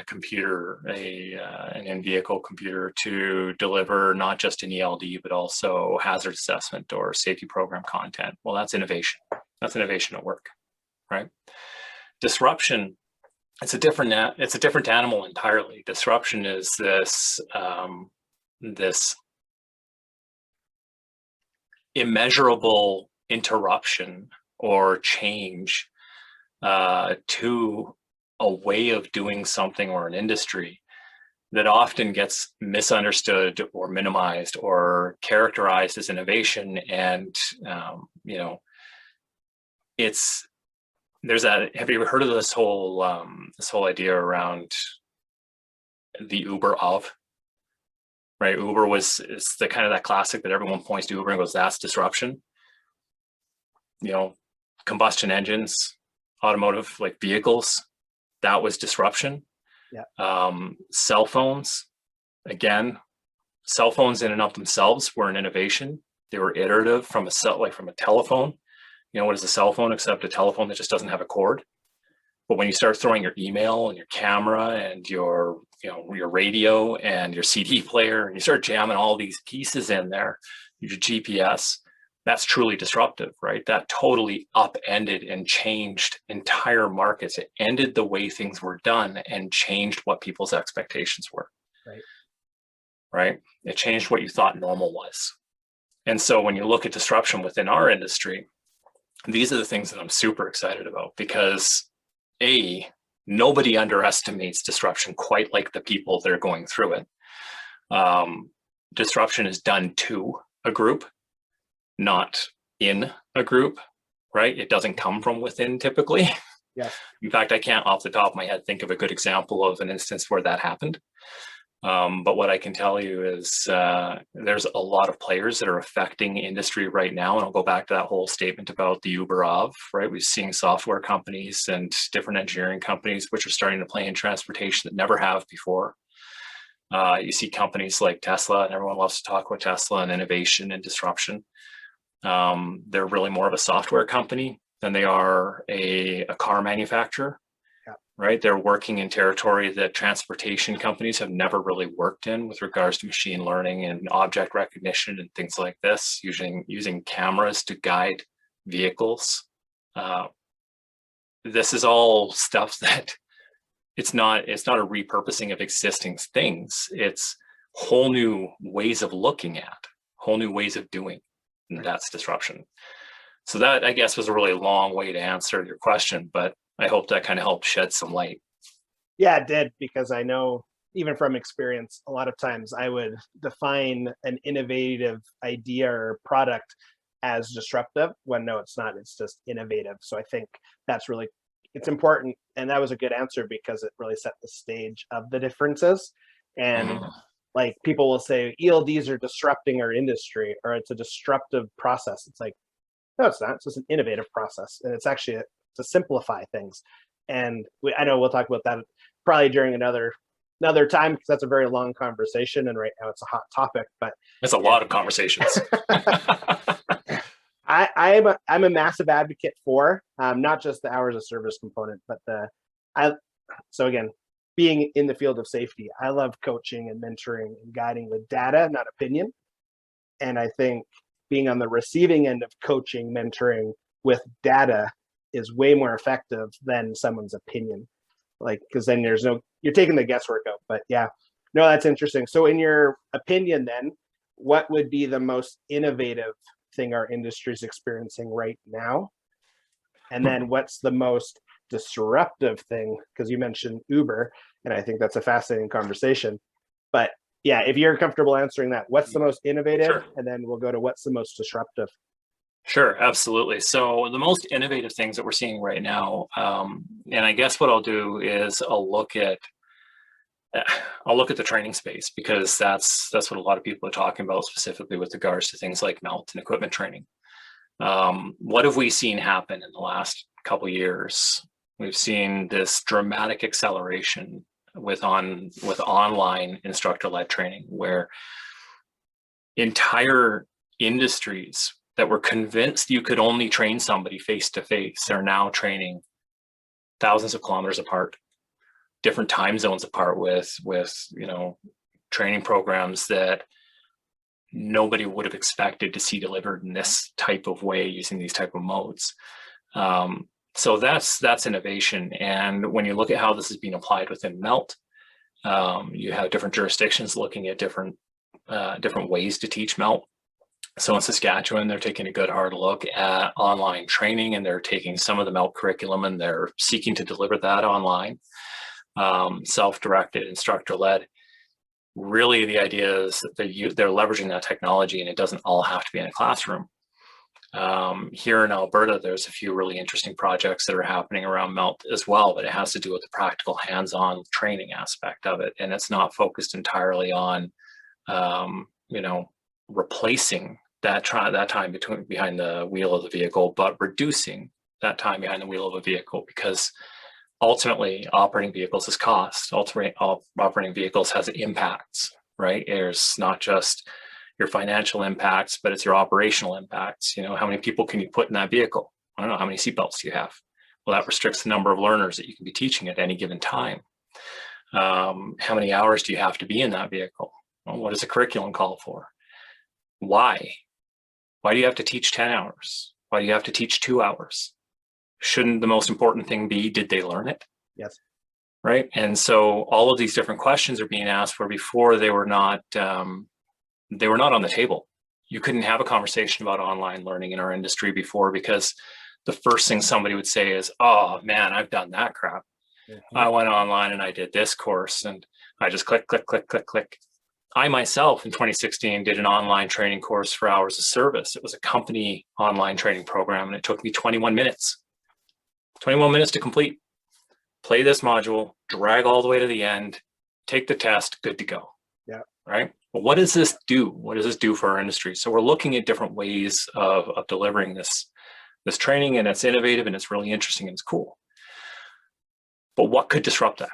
computer, an in-vehicle computer to deliver not just an ELD, but also hazard assessment or safety program content. Well, that's innovation. That's innovation at work, right? Disruption, it's a different animal entirely. Disruption is this immeasurable interruption or change to a way of doing something or an industry that often gets misunderstood or minimized or characterized as innovation. And have you ever heard of this whole idea around the Uber of? Right, Uber is the kind of that classic that everyone points to Uber and goes, that's disruption. Combustion engines, automotive like vehicles, that was disruption. Yeah. Cell phones, again, cell phones in and of themselves were an innovation. They were iterative from a telephone. What is a cell phone except a telephone that just doesn't have a cord? But when you start throwing your email and your camera and your radio and your CD player, and you start jamming all these pieces in there, your GPS, that's truly disruptive, right? That totally upended and changed entire markets. It ended the way things were done and changed what people's expectations were. Right? It changed what you thought normal was. And so when you look at disruption within our industry, these are the things that I'm super excited about, because nobody underestimates disruption quite like the people that are going through it. Disruption is done to a group, not in a group, right? It doesn't come from within typically. Yeah. In fact, I can't off the top of my head think of a good example of an instance where that happened. But what I can tell you is there's a lot of players that are affecting industry right now. And I'll go back to that whole statement about the Uber of, right? We're seeing software companies and different engineering companies, which are starting to play in transportation that never have before. You see companies like Tesla, and everyone loves to talk about Tesla and innovation and disruption. They're really more of a software company than they are a car manufacturer. Right? They're working in territory that transportation companies have never really worked in with regards to machine learning and object recognition and things like this, using cameras to guide vehicles. This is all stuff that it's not a repurposing of existing things. It's whole new ways of looking at, whole new ways of doing, and that's disruption. So that, I guess, was a really long way to answer your question, but I hope that kind of helped shed some light. Yeah, it did, because I know even from experience, a lot of times I would define an innovative idea or product as disruptive when no, it's not. It's just innovative. So I think it's important. And that was a good answer because it really set the stage of the differences. And like people will say ELDs are disrupting our industry, or it's a disruptive process. It's like, no, it's not. It's just an innovative process. And it's actually to simplify things. And I know we'll talk about that probably during another time, because that's a very long conversation, and right now it's a hot topic. But it's a lot of conversations. I'm a massive advocate for not just the hours of service component, but so again, being in the field of safety, I love coaching and mentoring and guiding with data, not opinion. And I think being on the receiving end of coaching, mentoring with data is way more effective than someone's opinion. Like, because then you're taking the guesswork out. But yeah, no, that's interesting. So in your opinion, then, what would be the most innovative thing our industry is experiencing right now? And then what's the most disruptive thing? Because you mentioned Uber, and I think that's a fascinating conversation. But yeah, if you're comfortable answering that, what's the most innovative? Sure. And then we'll go to what's the most disruptive. Sure, absolutely. So the most innovative things that we're seeing right now, and I guess what I'll do is I'll look at the training space, because that's what a lot of people are talking about, specifically with regards to things like melt and equipment training. What have we seen happen in the last couple of years? We've seen this dramatic acceleration with online instructor-led training, where entire industries that were convinced you could only train somebody face-to-face are now training thousands of kilometers apart, different time zones apart, with training programs that nobody would have expected to see delivered in this type of way using these type of modes. So that's innovation. And when you look at how this is being applied within MELT, you have different jurisdictions looking at different ways to teach MELT. So in Saskatchewan, they're taking a good hard look at online training, and they're taking some of the MELT curriculum and they're seeking to deliver that online, self-directed, instructor-led. Really, the idea is that they're leveraging that technology, and it doesn't all have to be in a classroom. Here in Alberta, there's a few really interesting projects that are happening around MELT as well, but it has to do with the practical hands-on training aspect of it. And it's not focused entirely on, replacing that time behind the wheel of the vehicle, but reducing that time behind the wheel of a vehicle, because ultimately operating vehicles is cost. Operating vehicles has impacts, right? There's not just your financial impacts, but it's your operational impacts. How many people can you put in that vehicle? I don't know. How many seatbelts do you have? Well, that restricts the number of learners that you can be teaching at any given time. How many hours do you have to be in that vehicle? Well, what does the curriculum call for? Why? Why do you have to teach 10 hours? Why do you have to teach 2 hours? Shouldn't the most important thing be, did they learn it? Yes. Right. And so all of these different questions are being asked where before they were not on the table. You couldn't have a conversation about online learning in our industry before, because the first thing somebody would say is, oh man, I've done that crap. Mm-hmm. I went online and I did this course and I just click. I myself in 2016 did an online training course for hours of service. It was a company online training program, and it took me 21 minutes. 21 minutes to complete. Play this module, drag all the way to the end, take the test, good to go. Yeah. Right. But what does this do? What does this do for our industry? So we're looking at different ways of delivering this training, and it's innovative and it's really interesting and it's cool. But what could disrupt that?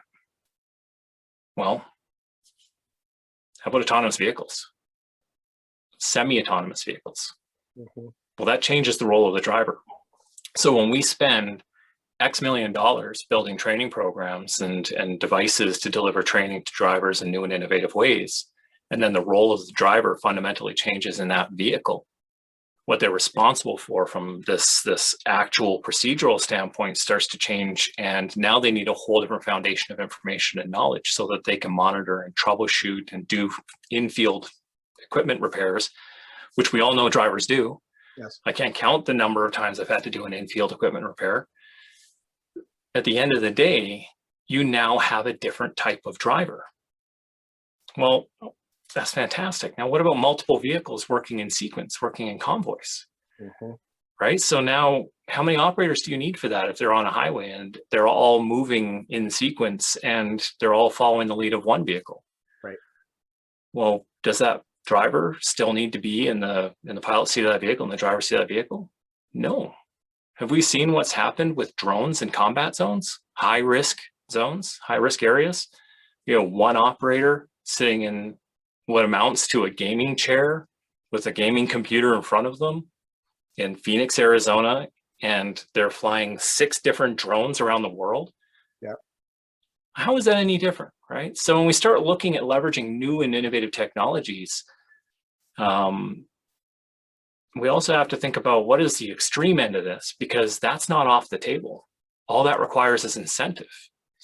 Well, how about autonomous vehicles? Semi-autonomous vehicles. Mm-hmm. Well, that changes the role of the driver. So when we spend X million dollars building training programs and devices to deliver training to drivers in new and innovative ways, and then the role of the driver fundamentally changes in that vehicle, what they're responsible for from this actual procedural standpoint starts to change. And now they need a whole different foundation of information and knowledge so that they can monitor and troubleshoot and do in-field equipment repairs, which we all know drivers do. Yes. I can't count the number of times I've had to do an in-field equipment repair. At the end of the day, you now have a different type of driver. Well, that's fantastic. Now, what about multiple vehicles working in sequence, working in convoys? Mm-hmm. Right? So now, how many operators do you need for that if they're on a highway and they're all moving in sequence and they're all following the lead of one vehicle? Right. Well, does that driver still need to be in the pilot seat of that vehicle and the driver's seat of that vehicle? No. Have we seen what's happened with drones in combat zones, high risk zones, high risk areas? You know, one operator sitting in what amounts to a gaming chair with a gaming computer in front of them in Phoenix, Arizona, and they're flying 6 different drones around the world. Yeah. How is that any different, right? So when we start looking at leveraging new and innovative technologies, we also have to think about what is the extreme end of this, because that's not off the table. All that requires is incentive.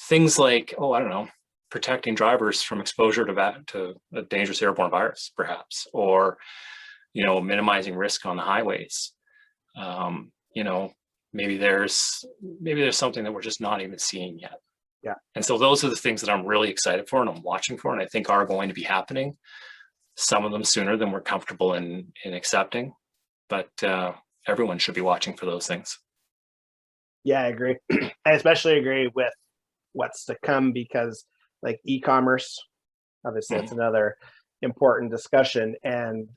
Things like, I don't know, protecting drivers from exposure to a dangerous airborne virus, perhaps, or, minimizing risk on the highways. Maybe there's something that we're just not even seeing yet. Yeah. And so those are the things that I'm really excited for and I'm watching for, and I think are going to be happening. Some of them sooner than we're comfortable in accepting, but everyone should be watching for those things. Yeah, I agree. I especially agree with what's to come, because like e-commerce, obviously that's another important discussion. And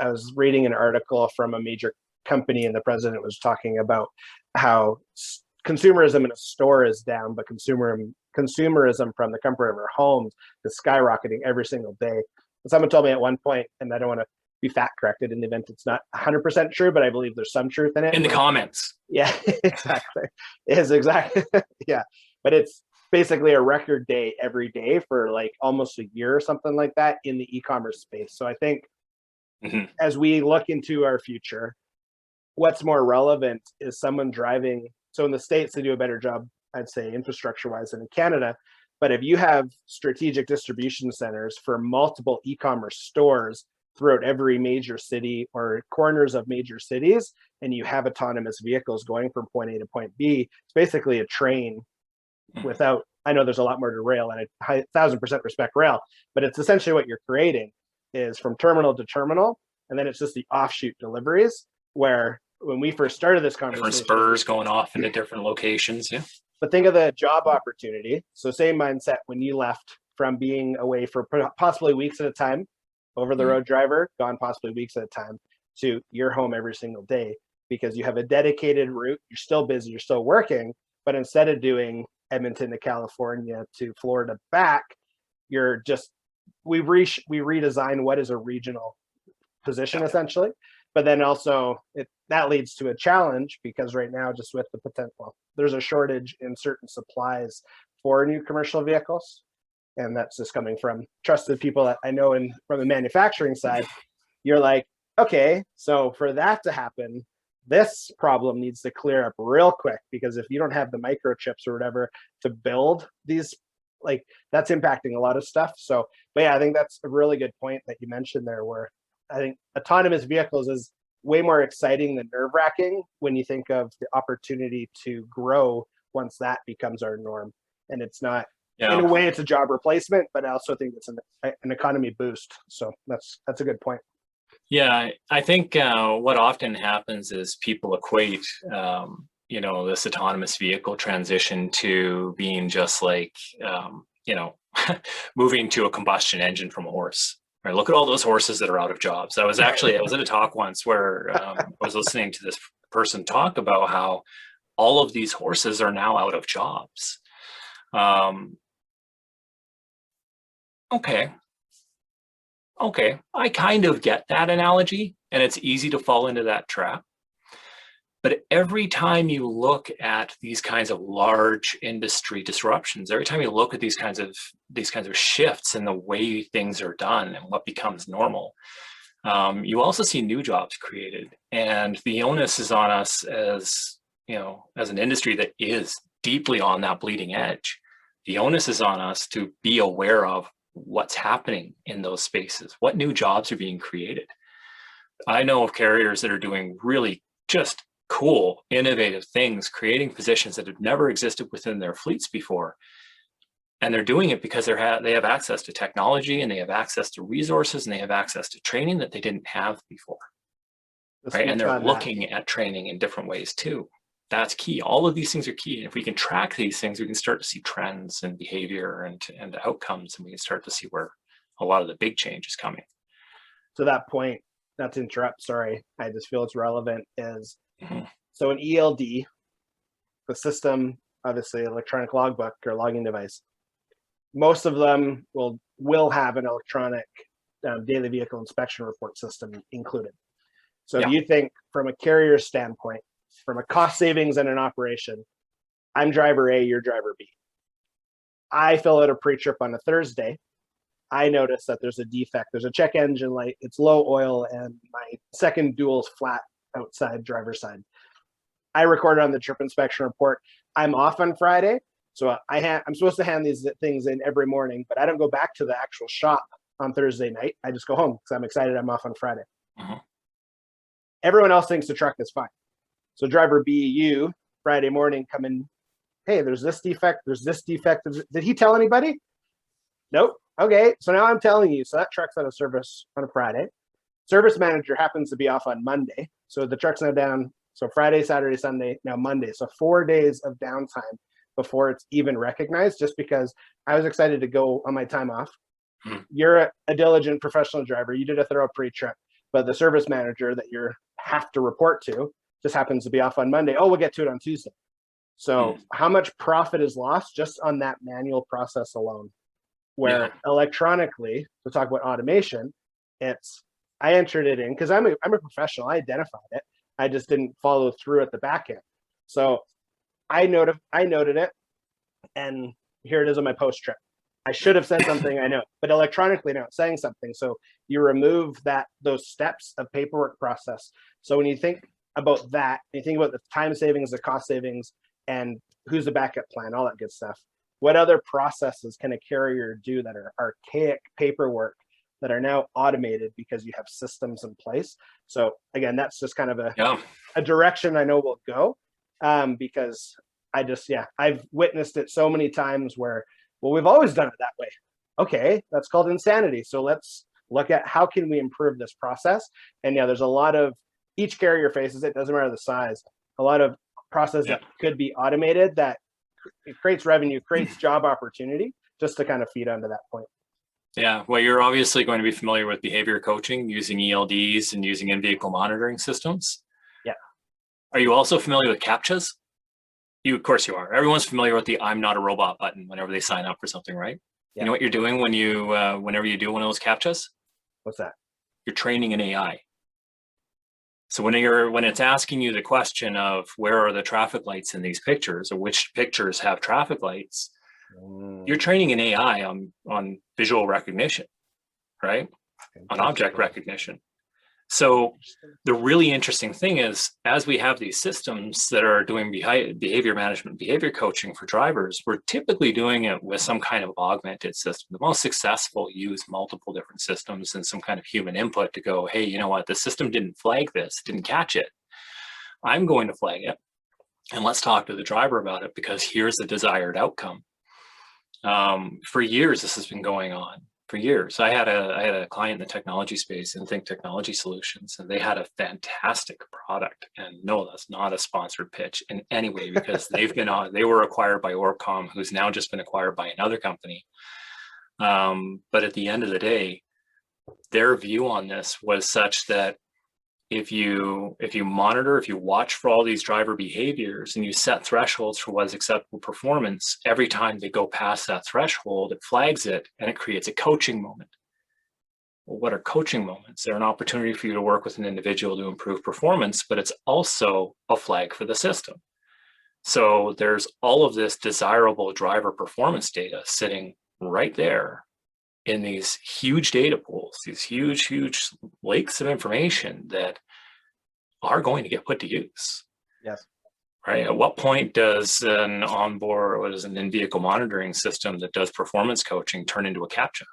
I was reading an article from a major company, and the president was talking about how consumerism in a store is down, but consumerism from the comfort of our homes is skyrocketing every single day. And someone told me at one point, and I don't want to be fact corrected in the event it's not 100% true, but I believe there's some truth in it. In the comments. Yeah, exactly. It is exactly. Yeah. But it's basically a record day every day for like almost a year or something like that in the e-commerce space. So I think as we look into our future, what's more relevant is someone driving. So in the States, they do a better job, I'd say, infrastructure wise than in Canada. But if you have strategic distribution centers for multiple e-commerce stores throughout every major city or corners of major cities, and you have autonomous vehicles going from point A to point B, it's basically a train without, I know there's a lot more to rail, and I 1000% respect rail, but it's essentially what you're creating is from terminal to terminal, and then it's just the offshoot deliveries, where when we first started this conversation, different spurs going off into different locations. Yeah. But think of the job opportunity. So same mindset when you left from being away for possibly weeks at a time, over the road driver, gone possibly weeks at a time, to you're home every single day because you have a dedicated route. You're still busy, you're still working, but instead of doing Edmonton to California to Florida back, you're just, we redesign what is a regional position essentially. But then also that leads to a challenge, because right now, just with the potential, there's a shortage in certain supplies for new commercial vehicles. And that's just coming from trusted people that I know from the manufacturing side. You're like, okay, so for that to happen, this problem needs to clear up real quick, because if you don't have the microchips or whatever to build these, like, that's impacting a lot of stuff. So, but yeah, I think that's a really good point that you mentioned there, where I think autonomous vehicles is way more exciting than nerve-wracking when you think of the opportunity to grow once that becomes our norm. And it's not, in a way, it's a job replacement, but I also think it's an economy boost. So that's a good point. Yeah, I think what often happens is people equate, this autonomous vehicle transition to being just like moving to a combustion engine from a horse. Right? Look at all those horses that are out of jobs. I was at a talk once where I was listening to this person talk about how all of these horses are now out of jobs. Okay, I kind of get that analogy, and it's easy to fall into that trap. But every time you look at these kinds of large industry disruptions, every time you look at these kinds of shifts in the way things are done and what becomes normal, you also see new jobs created. And the onus is on us as an industry that is deeply on that bleeding edge. The onus is on us to be aware of what's happening in those spaces, what new jobs are being created. I know of carriers that are doing really just cool, innovative things, creating positions that have never existed within their fleets before. And they're doing it because they have access to technology, and they have access to resources, and they have access to training that they didn't have before. Right? And they're looking at training in different ways too. That's key. All of these things are key. And if we can track these things, we can start to see trends and behavior and outcomes, and we can start to see where a lot of the big change is coming. To that point, not to interrupt, sorry, I just feel it's relevant, is so an ELD, the system, obviously electronic logbook or logging device, most of them will have an electronic daily vehicle inspection report system included. So if you think from a carrier standpoint, from a cost savings and an operation, I'm driver A, you're driver B. I fill out a pre-trip on a Thursday. I notice that there's a defect. There's a check engine light. It's low oil, and my second dual's flat outside driver's side. I record it on the trip inspection report. I'm off on Friday, so I'm supposed to hand these things in every morning, but I don't go back to the actual shop on Thursday night. I just go home because I'm excited I'm off on Friday. Everyone else thinks the truck is fine. So driver B, you, Friday morning, come in, hey, there's this defect, there's this defect. Did he tell anybody? Nope. Okay, so now I'm telling you. So that truck's out of service on a Friday. Service manager happens to be off on Monday. So the truck's now down. So Friday, Saturday, Sunday, now Monday. So 4 days of downtime before it's even recognized, just because I was excited to go on my time off. You're a diligent professional driver. You did a thorough pre-trip, but the service manager that you have to report to just happens to be off on Monday. Oh, we'll get to it on Tuesday. So how much profit is lost just on that manual process alone? Where electronically, to talk about automation, I entered it in because I'm a professional. I identified it. I just didn't follow through at the back end. So I noted it, and here it is on my post trip. I should have said something, I know, but electronically now it's saying something. So you remove those steps of paperwork process. So when you think about that, you think about the time savings, the cost savings, and who's the backup plan, all that good stuff. What other processes can a carrier do that are archaic paperwork that are now automated because you have systems in place? So again, that's just kind of a direction I know we'll go, because I've witnessed it so many times where, well, we've always done it that way. Okay, that's called insanity. So let's look at how can we improve this process. And there's a lot of, each carrier faces it, doesn't matter the size, a lot of process that could be automated that it creates revenue, creates job opportunity, just to kind of feed onto that point. Yeah, well, you're obviously going to be familiar with behavior coaching using ELDs and using in-vehicle monitoring systems. Yeah. Are you also familiar with CAPTCHAs? Of course you are. Everyone's familiar with the "I'm not a robot" button whenever they sign up for something, right? Yeah. You know what you're doing when whenever you do one of those CAPTCHAs? What's that? You're training an AI. So when it's asking you the question of where are the traffic lights in these pictures, or which pictures have traffic lights, you're training an AI on visual recognition, right? On object recognition. So the really interesting thing is, as we have these systems that are doing behavior management, behavior coaching for drivers, we're typically doing it with some kind of augmented system. The most successful use multiple different systems and some kind of human input to go, hey, you know what, the system didn't flag this, didn't catch it. I'm going to flag it, and let's talk to the driver about it, because here's the desired outcome. For years, this has been going on. for years. I had a client in the technology space and Think Technology Solutions, and they had a fantastic product. And no, that's not a sponsored pitch in any way, because they were acquired by Orcom, who's now just been acquired by another company. But at the end of the day, their view on this was such that if you monitor, if you watch for all these driver behaviors and you set thresholds for what is acceptable performance, every time they go past that threshold, it flags it and it creates a coaching moment. Well, what are coaching moments? They're an opportunity for you to work with an individual to improve performance, but it's also a flag for the system. So there's all of this desirable driver performance data sitting right there in these huge data pools, these huge lakes of information that are going to get put to use. Yes. Right. At what point does an onboard, what is an in-vehicle monitoring system that does performance coaching turn into a CAPTCHA?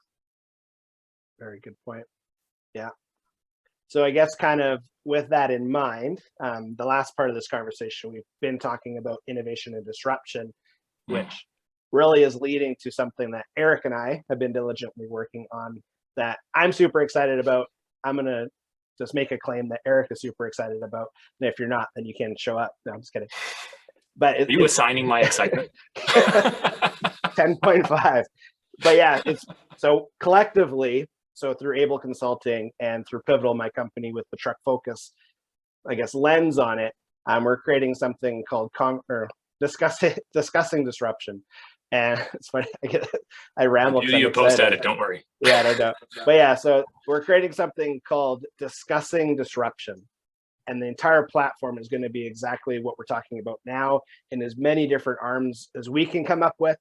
Very good point. Yeah. So I guess kind of with that in mind, the last part of this conversation, we've been talking about innovation and disruption, which really is leading to something that Erik and I have been diligently working on that I'm super excited about. I'm going to just make a claim that Erik is super excited about. And if you're not, then you can show up. No, I'm just kidding. But are you assigning my excitement? 10.5. But yeah, it's so collectively, so through Able Consulting and through Pivotal, my company with the truck focus, I guess, lens on it, we're creating something called discussing disruption. And it's funny, I ramble. You post at it, don't worry. Yeah, no doubt. But yeah, so we're creating something called Discussing Disruption. And the entire platform is going to be exactly what we're talking about now, in as many different arms as we can come up with.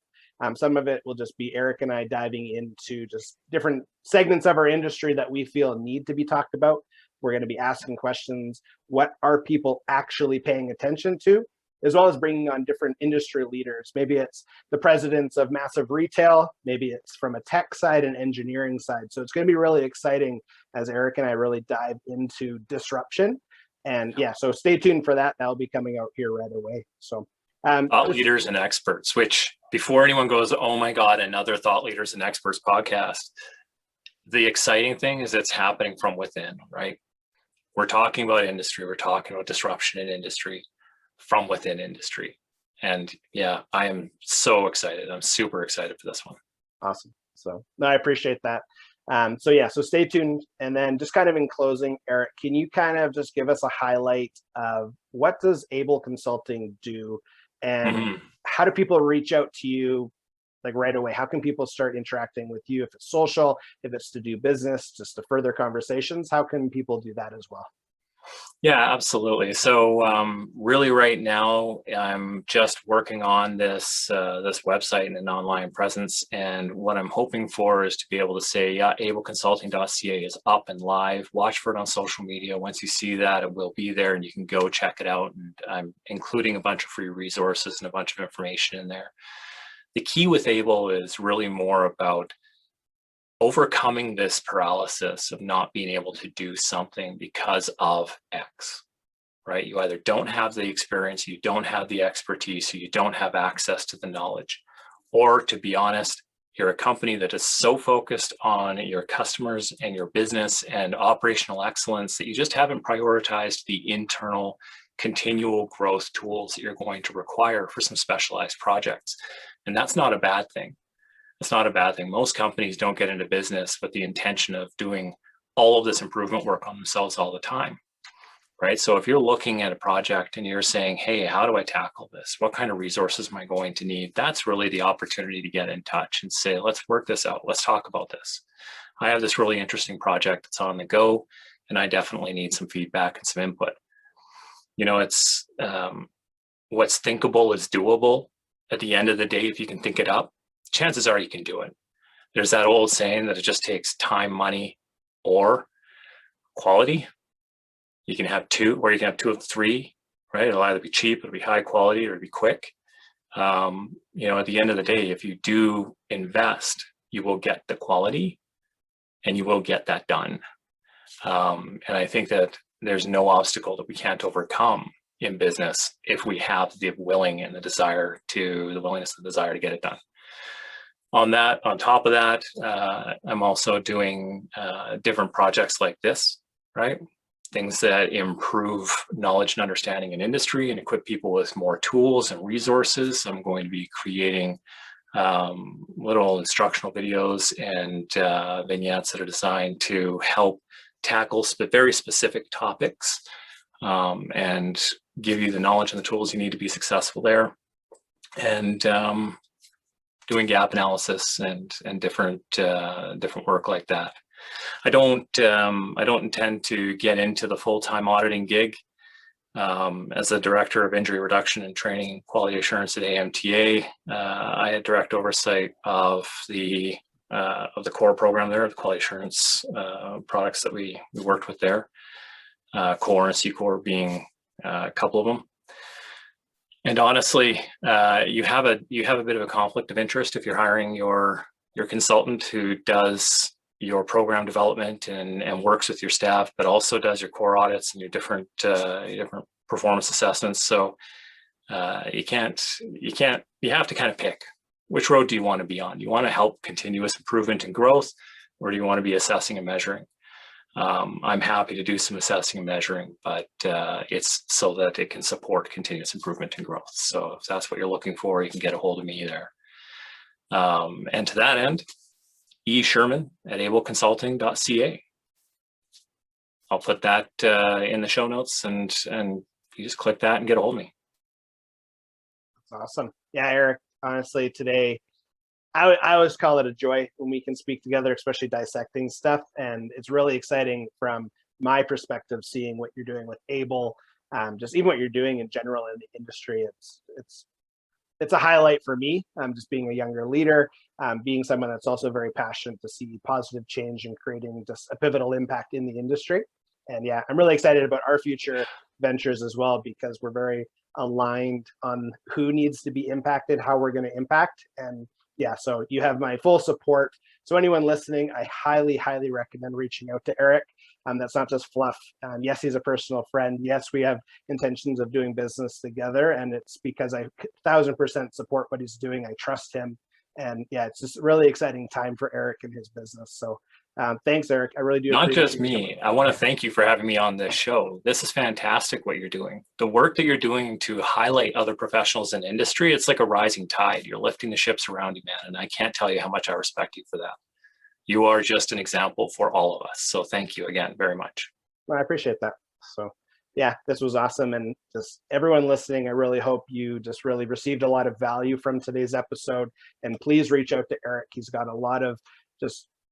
Some of it will just be Erik and I diving into just different segments of our industry that we feel need to be talked about. We're going to be asking questions. What are people actually paying attention to? As well as bringing on different industry leaders. Maybe it's the presidents of massive retail, maybe it's from a tech side and engineering side. So it's going to be really exciting as Erik and I really dive into disruption. And yeah, so stay tuned for that. That'll be coming out here right away. So thought leaders and experts, which before anyone goes, oh my God, another thought leaders and experts podcast. The exciting thing is it's happening from within, right? We're talking about industry. We're talking about disruption in industry from within industry. And yeah, I am so excited. I'm super excited for this one. Awesome. So no, I appreciate that. So yeah, so stay tuned. And then just kind of in closing, Erik, can you kind of just give us a highlight of what does Able Consulting do, and how do people reach out to you like right away? How can people start interacting with you? If it's social, if it's to do business, just to further conversations, how can people do that as well? Yeah, absolutely. So really right now, I'm just working on this website and an online presence. And what I'm hoping for is to be able to say, yeah, ableconsulting.ca is up and live. Watch for it on social media. Once you see that, it will be there and you can go check it out. And I'm including a bunch of free resources and a bunch of information in there. The key with Able is really more about overcoming this paralysis of not being able to do something because of X, right? You either don't have the experience, you don't have the expertise, or you don't have access to the knowledge. Or to be honest, you're a company that is so focused on your customers and your business and operational excellence that you just haven't prioritized the internal continual growth tools that you're going to require for some specialized projects. And that's not a bad thing. It's not a bad thing. Most companies don't get into business with the intention of doing all of this improvement work on themselves all the time, right? So if you're looking at a project and you're saying, hey, how do I tackle this? What kind of resources am I going to need? That's really the opportunity to get in touch and say, let's work this out. Let's talk about this. I have this really interesting project that's on the go, and I definitely need some feedback and some input. You know, it's what's thinkable is doable. At the end of the day, if you can think it up, chances are you can do it. There's that old saying that it just takes time, money, or quality. You can have two, or you can have two of the three, right? It'll either be cheap, it'll be high quality, or it'll be quick. You know, at the end of the day, if you do invest, you will get the quality and you will get that done. And I think that there's no obstacle that we can't overcome in business if we have the willingness and the desire to get it done. On top of that, I'm also doing different projects like this, right? Things that improve knowledge and understanding in industry and equip people with more tools and resources. I'm going to be creating little instructional videos and vignettes that are designed to help tackle very specific topics and give you the knowledge and the tools you need to be successful there. And doing gap analysis and different work like that. I don't intend to get into the full-time auditing gig. As the director of injury reduction and training and quality assurance at AMTA, I had direct oversight of the core program there, the quality assurance products that we worked with there. Core and C-Core being a couple of them. And honestly, you have a bit of a conflict of interest if you're hiring your consultant who does your program development and works with your staff, but also does your core audits and your different performance assessments. So you have to kind of pick which road do you want to be on. Do you want to help continuous improvement and growth, or do you want to be assessing and measuring? I'm happy to do some assessing and measuring, but it's so that it can support continuous improvement and growth. So if that's what you're looking for, you can get a hold of me there. And to that end, esherman@ableconsulting.ca. I'll put that in the show notes, and you just click that and get a hold of me. That's awesome. Yeah, Erik, honestly, today, I always call it a joy when we can speak together, especially dissecting stuff. And it's really exciting from my perspective, seeing what you're doing with Able, just even what you're doing in general in the industry. It's a highlight for me, just being a younger leader, being someone that's also very passionate to see positive change and creating just a pivotal impact in the industry. And yeah, I'm really excited about our future ventures as well, because we're very aligned on who needs to be impacted, how we're going to impact. And yeah, so you have my full support. So anyone listening, I highly, highly recommend reaching out to Erik. That's not just fluff. Yes, he's a personal friend. Yes, we have intentions of doing business together, and it's because I 1000% support what he's doing. I trust him. And yeah, it's just a really exciting time for Erik and his business. So thanks, Erik. I really do. Not just me. I want to thank you for having me on this show. This is fantastic what you're doing. The work that you're doing to highlight other professionals in industry, it's like a rising tide. You're lifting the ships around you, man. And I can't tell you how much I respect you for that. You are just an example for all of us. So thank you again very much. Well, I appreciate that. So yeah, this was awesome. And just everyone listening, I really hope you just really received a lot of value from today's episode. And please reach out to Erik. He's got a lot of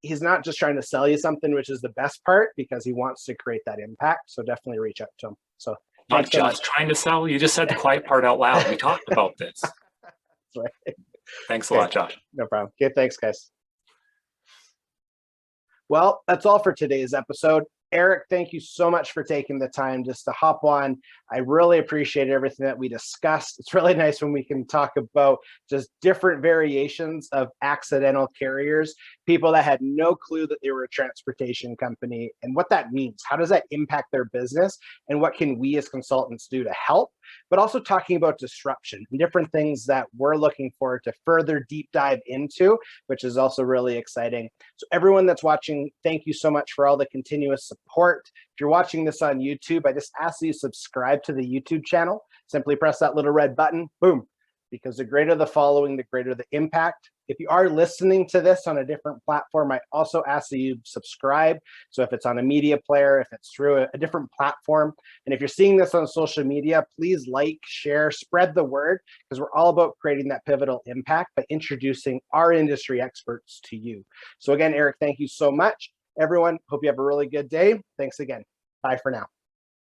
he's not just trying to sell you something, which is the best part, because he wants to create that impact. So definitely reach out to him. So not just trying to sell. You just said the quiet part out loud. We talked about this. That's right. Thanks a lot, Josh. No problem. Okay, thanks, guys. Well, that's all for today's episode. Erik, thank you so much for taking the time just to hop on. I really appreciate everything that we discussed. It's really nice when we can talk about just different variations of accidental carriers, people that had no clue that they were a transportation company and what that means. How does that impact their business? And what can we as consultants do to help? But also talking about disruption and different things that we're looking forward to further deep dive into, which is also really exciting. So everyone that's watching, thank you so much for all the continuous support. If you're watching this on YouTube, I just ask that you subscribe to the YouTube channel. Simply press that little red button, boom, because the greater the following, the greater the impact. If you are listening to this on a different platform, I also ask that you subscribe. So if it's on a media player, if it's through a different platform, and if you're seeing this on social media, please like, share, spread the word, because we're all about creating that pivotal impact by introducing our industry experts to you. So again, Erik, thank you so much. Everyone, hope you have a really good day. Thanks again. Bye for now.